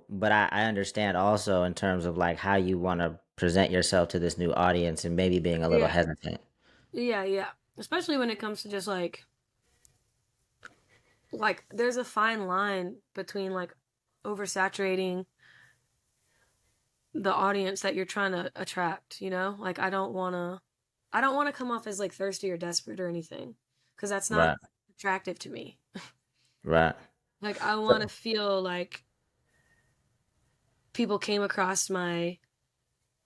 [SPEAKER 1] but I understand also in terms of like how you want to present yourself to this new audience and maybe being a little
[SPEAKER 2] yeah,
[SPEAKER 1] hesitant.
[SPEAKER 2] yeah. Especially when it comes to just like there's a fine line between like oversaturating the audience that you're trying to attract, you know? Like I don't want to come off as like thirsty or desperate or anything because that's not
[SPEAKER 1] Right.
[SPEAKER 2] attractive to me.
[SPEAKER 1] Right.
[SPEAKER 2] Like I want to
[SPEAKER 1] So,
[SPEAKER 2] feel like people came across my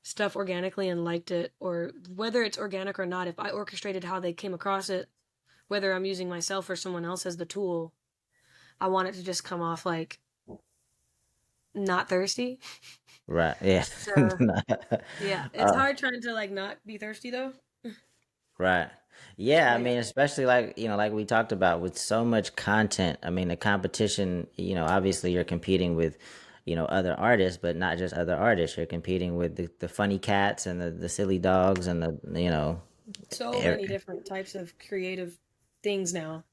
[SPEAKER 2] stuff organically and liked it, or whether it's organic or not, if I orchestrated how they came across it, whether I'm using myself or someone else as the tool, I want it to just come off like not thirsty.
[SPEAKER 1] right. Yeah.
[SPEAKER 2] So yeah, it's
[SPEAKER 1] uh,
[SPEAKER 2] hard trying to like not be thirsty though.
[SPEAKER 1] right. Yeah, I
[SPEAKER 2] But yeah,
[SPEAKER 1] mean, especially like, like we talked about with so much content. I mean, the competition, obviously you're competing with, other artists, but not just other artists. You're competing with the funny cats and the silly dogs and
[SPEAKER 2] so
[SPEAKER 1] er,
[SPEAKER 2] many different types of creative things now.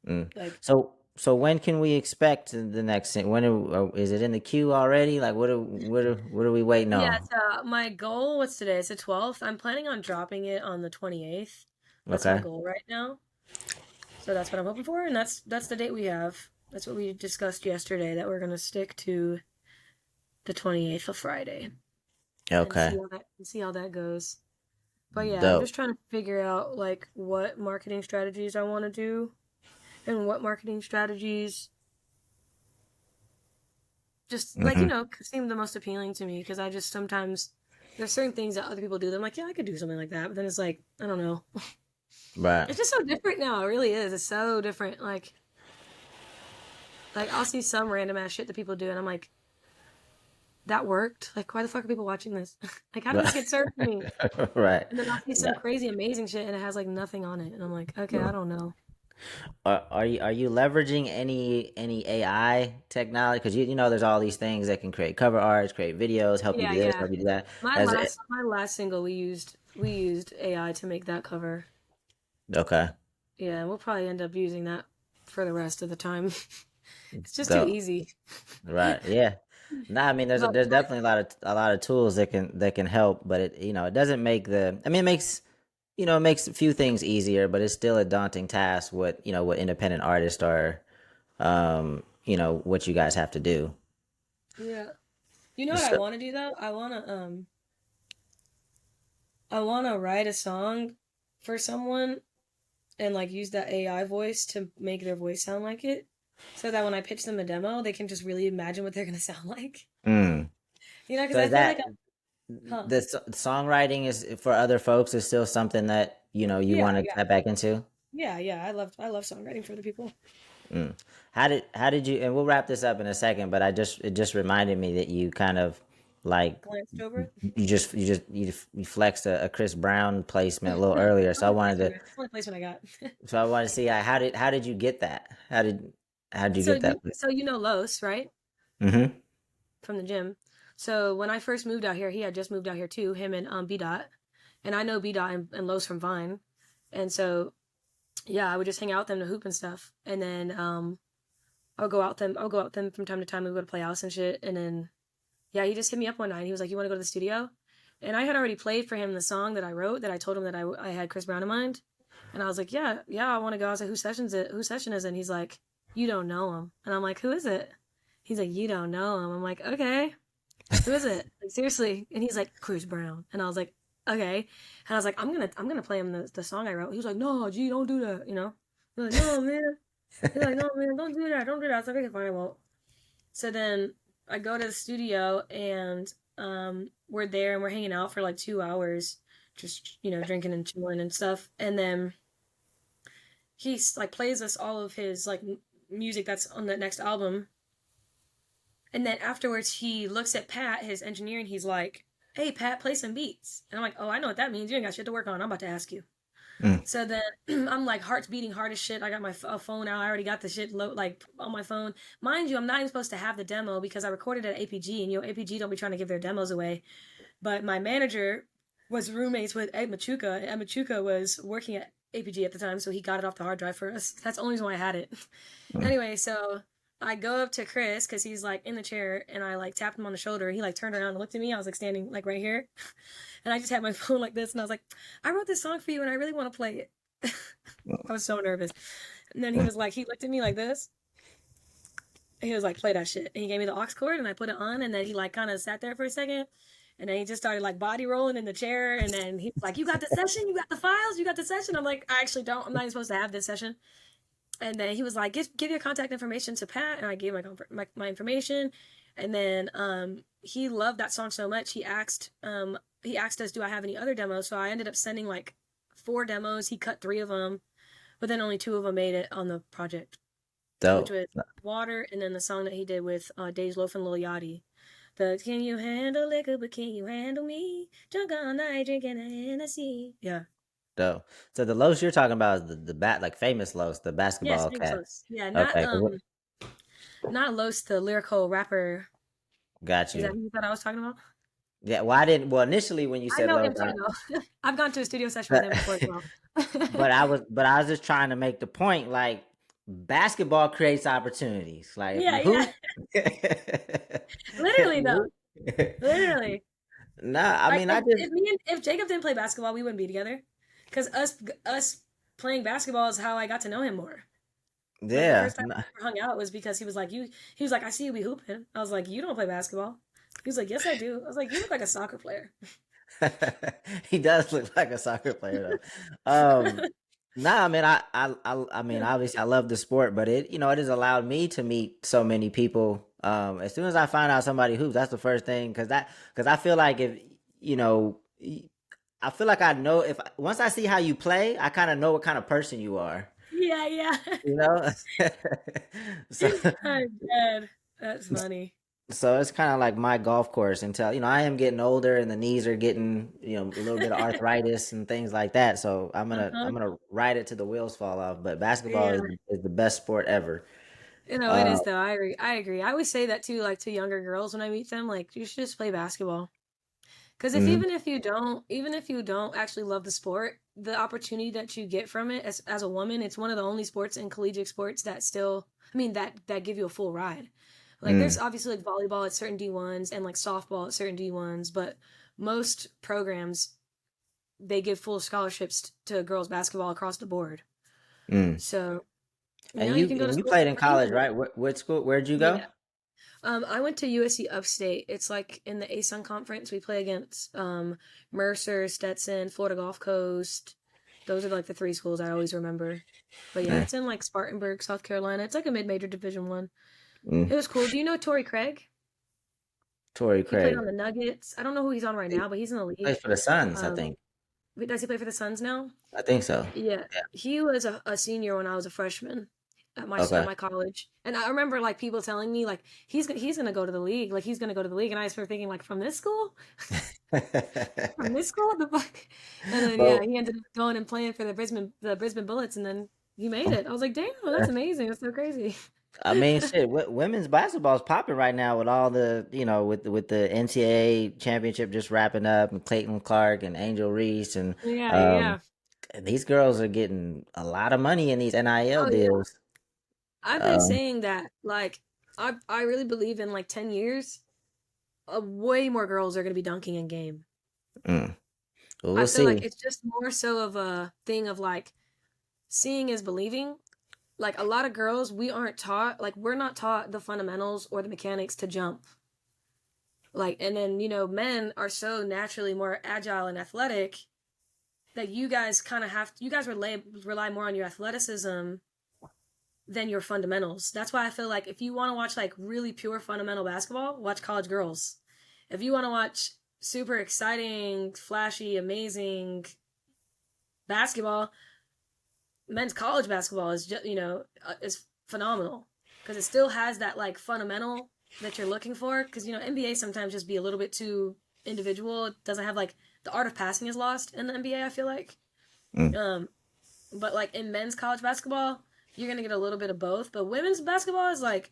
[SPEAKER 1] mm.
[SPEAKER 2] Like
[SPEAKER 1] So when can we expect the next thing? Is it in the queue already? Like, what are we waiting
[SPEAKER 2] yeah,
[SPEAKER 1] on?
[SPEAKER 2] so my goal, what's today? It's the 12th. I'm planning on dropping it on the 28th. That's my
[SPEAKER 1] Okay.
[SPEAKER 2] goal right now. So that's what I'm hoping for, and that's the date we have. That's what we discussed yesterday, that we're gonna stick to the 28th of Friday and
[SPEAKER 1] Okay.
[SPEAKER 2] see how that goes. But yeah, I'm
[SPEAKER 1] Dope.
[SPEAKER 2] just trying to figure out like what marketing strategies I want to do and what marketing strategies just like,
[SPEAKER 1] Mm-hmm.
[SPEAKER 2] seem the most appealing to me because I just sometimes there's certain things that other people do that I'm like, yeah, I could do something like that, but then it's like, I don't know.
[SPEAKER 1] Right.
[SPEAKER 2] It's just so different now. It really is. It's so different. Like I'll see some random ass shit that people do and I'm like, that worked. Like, why the fuck are people watching this? Like, how did this
[SPEAKER 1] Right.
[SPEAKER 2] get served to me?
[SPEAKER 1] Right.
[SPEAKER 2] And then I'll see
[SPEAKER 1] Nah.
[SPEAKER 2] some crazy, amazing shit, and it has like nothing on it, and I'm like, okay, I don't know.
[SPEAKER 1] Are you leveraging any AI technology? Because there's all these things that can create cover arts, create videos, help you
[SPEAKER 2] Yeah,
[SPEAKER 1] do this,
[SPEAKER 2] yeah.
[SPEAKER 1] help you do that.
[SPEAKER 2] My
[SPEAKER 1] Has it?
[SPEAKER 2] last single we used AI to make that cover.
[SPEAKER 1] Okay.
[SPEAKER 2] Yeah, we'll probably end up using that for the rest of the time. It's just too
[SPEAKER 1] Dope.
[SPEAKER 2] easy.
[SPEAKER 1] Right. Yeah. Nah, I mean,
[SPEAKER 2] But
[SPEAKER 1] there's definitely a lot of tools that can help, but it doesn't make I mean, it makes a few things easier, but it's still a daunting task. What independent artists are, what you guys have to do.
[SPEAKER 2] yeah, you know what I
[SPEAKER 1] So,
[SPEAKER 2] want to do though? I wanna write a song for someone and like use that AI voice to make their voice sound like it, so that when I pitch them a demo, they can just really imagine what they're gonna sound like.
[SPEAKER 1] mm.
[SPEAKER 2] Because
[SPEAKER 1] So
[SPEAKER 2] I
[SPEAKER 1] is
[SPEAKER 2] feel like,
[SPEAKER 1] that
[SPEAKER 2] huh?
[SPEAKER 1] the songwriting is for other folks is still something that you
[SPEAKER 2] Yeah,
[SPEAKER 1] want to
[SPEAKER 2] yeah,
[SPEAKER 1] tap back into?
[SPEAKER 2] Yeah, yeah. I love songwriting for other people.
[SPEAKER 1] Mm. How did you? And we'll wrap this up in a second. But it just reminded me that you kind of like
[SPEAKER 2] Glanced over.
[SPEAKER 1] you flexed a Chris Brown placement a little earlier.
[SPEAKER 2] Only placement. It's the only placement I got.
[SPEAKER 1] So I wanted to see how did you get that? How did you
[SPEAKER 2] So
[SPEAKER 1] get that?
[SPEAKER 2] you know Los, right?
[SPEAKER 1] Mm-hmm.
[SPEAKER 2] From the gym. So when I first moved out here, he had just moved out here too, him and B Dot. And I know B Dot and Los from Vine. And so yeah, I would just hang out with them to hoop and stuff. And then I'll go out with them from time to time. We go to play house and shit. And then yeah, he just hit me up one night. He was like, "You want to go to the studio?" And I had already played for him the song that I wrote that I told him that I had Chris Brown in mind. And I was like, "Yeah, yeah, I want to go." I was like, "Whose session's it? Whose session is it?" And he's like, "You don't know him." And I'm like, "Who is it?" He's like, "You don't know him." I'm like, "Okay, who is it? Like seriously?" And he's like, "Chris Brown." And I was like, "Okay." And I was like, I'm gonna play him the song I wrote." He was like, "No, G, don't do that." You know? He's like, "No, man." He's like, "No, man, don't do that. Don't do that." I was like, "Okay, fine, I won't." So then I go to the studio and we're there and we're hanging out for like 2 hours, just drinking and chilling and stuff. And then he's like plays us all of his like music that's on the next album. And then afterwards he looks at Pat, his engineer, and he's like, "Hey Pat, play some beats." And I'm like, "Oh, I know what that means. You ain't got shit to work on. I'm about to ask you."
[SPEAKER 1] Mm.
[SPEAKER 2] So then I'm like heart's beating hard as shit. I got my phone out. I already got the shit like on my phone. Mind you, I'm not even supposed to have the demo because I recorded at APG, and APG don't be trying to give their demos away. But my manager was roommates with Ed Machuca. Ed Machuca was working at APG at the time, so he got it off the hard drive for us. That's the only reason why I had it.
[SPEAKER 1] Mm.
[SPEAKER 2] Anyway, so I go up to Chris because he's like in the chair, and I like tapped him on the shoulder. He like turned around and looked at me. I was like standing like right here, and I just had my phone like this, and I was like, "I wrote this song for you, and I really want to play it." I was so nervous. And then he
[SPEAKER 1] Mm.
[SPEAKER 2] was like, he looked at me like this. And he was like, "Play that shit." And he gave me the aux cord, and I put it on, and then he like kind of sat there for a second. And then he just started like body rolling in the chair. And then he was like, "You got the session? You got the files? You got the session?" I'm like, "I actually don't. I'm not even supposed to have this session." And then he was like, "Give your contact information to Pat." And I gave my information. And then he loved that song so much. He asked us, "Do I have any other demos?" So I ended up sending like 4 demos. He cut 3 of them, but then only 2 of them made it on the project, which
[SPEAKER 1] Dope.
[SPEAKER 2] was Water and then the song that he did with Days Loaf and Lil Yachty. The "Can you handle liquor, but can you handle me? Drunk all night drinking a Hennessy." Yeah.
[SPEAKER 1] Dope. So the Los you're talking about is the bat like famous Los, the
[SPEAKER 2] Yes,
[SPEAKER 1] basketball
[SPEAKER 2] famous
[SPEAKER 1] cat.
[SPEAKER 2] Los. Yeah,
[SPEAKER 1] Okay,
[SPEAKER 2] not Los, the lyrical rapper.
[SPEAKER 1] got
[SPEAKER 2] Is that
[SPEAKER 1] you.
[SPEAKER 2] who you thought I was talking about?
[SPEAKER 1] Yeah, well I didn't. Well, initially when you
[SPEAKER 2] I
[SPEAKER 1] said
[SPEAKER 2] know
[SPEAKER 1] Los,
[SPEAKER 2] him too, though. I've gone to a studio session with him before as
[SPEAKER 1] I,
[SPEAKER 2] well.
[SPEAKER 1] but I was just trying to make the point like basketball creates opportunities. Like if
[SPEAKER 2] Yeah,
[SPEAKER 1] you
[SPEAKER 2] yeah.
[SPEAKER 1] hoop, if
[SPEAKER 2] Literally, though.
[SPEAKER 1] you hoop.
[SPEAKER 2] Literally.
[SPEAKER 1] Nah, I
[SPEAKER 2] Like
[SPEAKER 1] mean I just
[SPEAKER 2] if Jacob didn't play basketball, we wouldn't be together. Because us playing basketball is how I got to know him more. Like the
[SPEAKER 1] yeah.
[SPEAKER 2] first time we ever hung out was because he was like, he was like, "I see you be hooping." I was like, "You don't play basketball." He was like, "Yes, I do." I was like, "You look like a soccer player."
[SPEAKER 1] He does look like a soccer player though. Nah, I mean, I mean, obviously, I love the sport, but it has allowed me to meet so many people. As soon as I find out somebody hoops, that's the first thing, because I feel like if you know, I feel like I know if once I see how you play, I kind of know what kind of person you are.
[SPEAKER 2] Yeah, yeah.
[SPEAKER 1] You know, so
[SPEAKER 2] I'm dead. That's funny.
[SPEAKER 1] so it's kind of like my golf course until I am getting older and the knees are getting a little bit of arthritis and things like that. So
[SPEAKER 2] Uh-huh.
[SPEAKER 1] I'm gonna ride it till the wheels fall off. But basketball
[SPEAKER 2] Yeah.
[SPEAKER 1] is the best sport ever.
[SPEAKER 2] It
[SPEAKER 1] Uh,
[SPEAKER 2] is though. I agree. I agree. I always say that too, like to younger girls when I meet them, like you should just play basketball. Because if
[SPEAKER 1] mhm.
[SPEAKER 2] even if you don't actually love the sport, the opportunity that you get from it as a woman, it's one of the only sports in collegiate sports that still, I mean, that give you a full ride. Like there's
[SPEAKER 1] Mm.
[SPEAKER 2] obviously like volleyball at certain D1s and like softball at certain D1s, but most programs they give full scholarships to girls basketball across the board.
[SPEAKER 1] Mm.
[SPEAKER 2] So,
[SPEAKER 1] And
[SPEAKER 2] you can go to
[SPEAKER 1] you
[SPEAKER 2] school
[SPEAKER 1] played
[SPEAKER 2] for
[SPEAKER 1] in
[SPEAKER 2] free.
[SPEAKER 1] college, right? What school? Where'd you go?
[SPEAKER 2] Yeah. I went to USC Upstate. It's like in the ASUN conference. We play against Mercer, Stetson, Florida Gulf Coast. Those are like the 3 schools I always remember. But yeah,
[SPEAKER 1] Mm.
[SPEAKER 2] it's in like Spartanburg, South Carolina. It's like a mid-major Division 1.
[SPEAKER 1] Mm.
[SPEAKER 2] It was cool. Do you know Torrey Craig?
[SPEAKER 1] Torrey
[SPEAKER 2] He played
[SPEAKER 1] Craig
[SPEAKER 2] on the Nuggets. I don't know who he's on right now, but he's in the
[SPEAKER 1] plays
[SPEAKER 2] league.
[SPEAKER 1] for the Suns, I
[SPEAKER 2] Um,
[SPEAKER 1] think.
[SPEAKER 2] Does he play for the Suns now?
[SPEAKER 1] I think so.
[SPEAKER 2] Yeah, he was a senior when I was a freshman at
[SPEAKER 1] Okay.
[SPEAKER 2] my college, and I remember like people telling me like he's gonna go to the league, like he's gonna go to the league, and I started thinking like from this school, what the fuck, and then yeah,
[SPEAKER 1] But
[SPEAKER 2] he ended up going and playing for the Brisbane Bullets, and then he made it. I was like, damn, that's amazing, that's so crazy.
[SPEAKER 1] I mean, shit, women's basketball is popping right now with all the, with the NCAA championship just wrapping up, and Clayton Clark and Angel Reese, and
[SPEAKER 2] Yeah,
[SPEAKER 1] um,
[SPEAKER 2] yeah.
[SPEAKER 1] these girls are getting a lot of money in these NIL
[SPEAKER 2] Oh yeah.
[SPEAKER 1] deals.
[SPEAKER 2] I've been
[SPEAKER 1] Um,
[SPEAKER 2] saying that like I really believe in like 10 years, way more girls are gonna be dunking in game.
[SPEAKER 1] mm, well,
[SPEAKER 2] I
[SPEAKER 1] we'll
[SPEAKER 2] feel like
[SPEAKER 1] see.
[SPEAKER 2] it's just more so of a thing of like seeing is believing. Like a lot of girls, we aren't taught, like we're not taught the fundamentals or the mechanics to jump. Like, and then, men are so naturally more agile and athletic that you guys kind of you guys rely more on your athleticism than your fundamentals. That's why I feel like if you want to watch like really pure fundamental basketball, watch college girls. If you want to watch super exciting, flashy, amazing basketball, men's college basketball is just is phenomenal because it still has that like fundamental that you're looking for. Because NBA sometimes just be a little bit too individual. It doesn't have like the art of passing is lost in the NBA. I feel like,
[SPEAKER 1] Mm,
[SPEAKER 2] but like in men's college basketball, you're gonna get a little bit of both. But women's basketball is like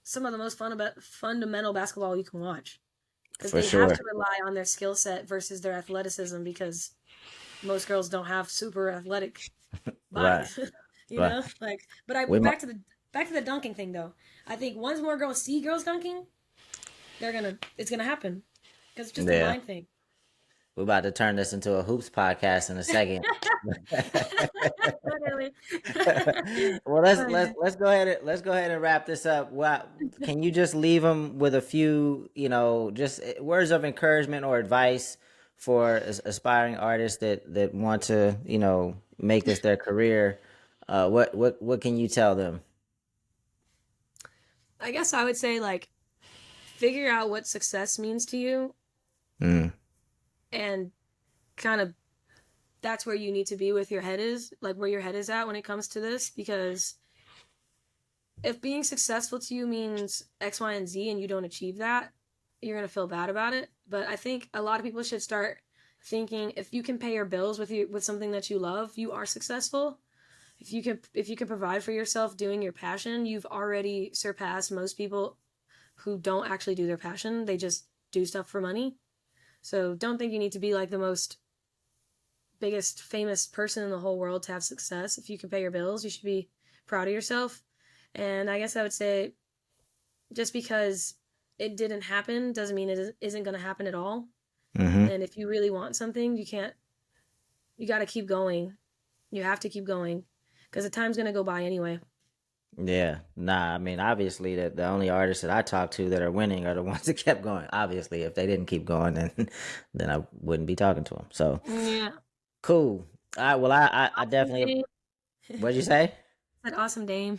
[SPEAKER 2] some of the most fundamental basketball you can watch because
[SPEAKER 1] for
[SPEAKER 2] they have
[SPEAKER 1] sure.
[SPEAKER 2] to rely on their skill set versus their athleticism because most girls don't have super athletic
[SPEAKER 1] Right.
[SPEAKER 2] bodies.
[SPEAKER 1] Right.
[SPEAKER 2] Like, but I
[SPEAKER 1] We might.
[SPEAKER 2] back to the dunking thing though. I think once more girls see girls dunking, it's gonna happen because it's just a
[SPEAKER 1] Yeah.
[SPEAKER 2] mind thing.
[SPEAKER 1] We're about to turn this into a hoops podcast in a second.
[SPEAKER 2] Literally.
[SPEAKER 1] Well,
[SPEAKER 2] Oh, yeah.
[SPEAKER 1] let's go ahead and wrap this up. Can you just leave them with a few, just words of encouragement or advice for aspiring artists that want to, make this their career? What can you tell them?
[SPEAKER 2] I guess I would say like figure out what success means to you
[SPEAKER 1] Mm,
[SPEAKER 2] and kind of that's where you need to be with your head is like where your head is at when it comes to this because if being successful to you means X, Y, and Z and you don't achieve that, you're gonna feel bad about it. But I think a lot of people should start thinking if you can pay your bills with something that you love, you are successful. If you can provide for yourself doing your passion, you've already surpassed most people who don't actually do their passion. They just do stuff for money. So don't think you need to be like the most biggest famous person in the whole world to have success. If you can pay your bills, you should be proud of yourself. And I guess I would say just because it didn't happen doesn't mean it isn't going to happen at all.
[SPEAKER 1] hmm
[SPEAKER 2] And if you really want something, you got to keep going. You have to keep going because the time's going to go by anyway.
[SPEAKER 1] Yeah, nah. I mean, obviously, the only artists that I talk to that are winning are the ones that kept going. Obviously, if they didn't keep going, then then I wouldn't be talking to them. So
[SPEAKER 2] Yeah.
[SPEAKER 1] cool. All right. Well, I
[SPEAKER 2] Awesome
[SPEAKER 1] definitely.
[SPEAKER 2] Dame.
[SPEAKER 1] What'd you say?
[SPEAKER 2] Said awesome Dame.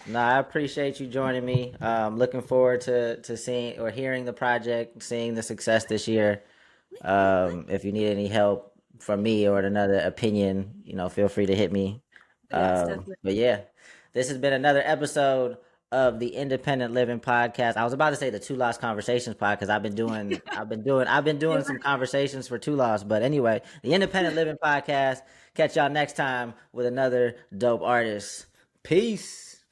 [SPEAKER 1] No, I appreciate you joining me. Looking forward to seeing or hearing the project, seeing the success this year. If you need any help from me or another opinion, feel free to hit me.
[SPEAKER 2] Yes, definitely.
[SPEAKER 1] But yeah, this has been another episode of the Independent Living Podcast. I was about to say the Two Lost Conversations pod because I've been doing some conversations for Two Lost. But anyway, the Independent Living Podcast. Catch y'all next time with another dope artist. Peace.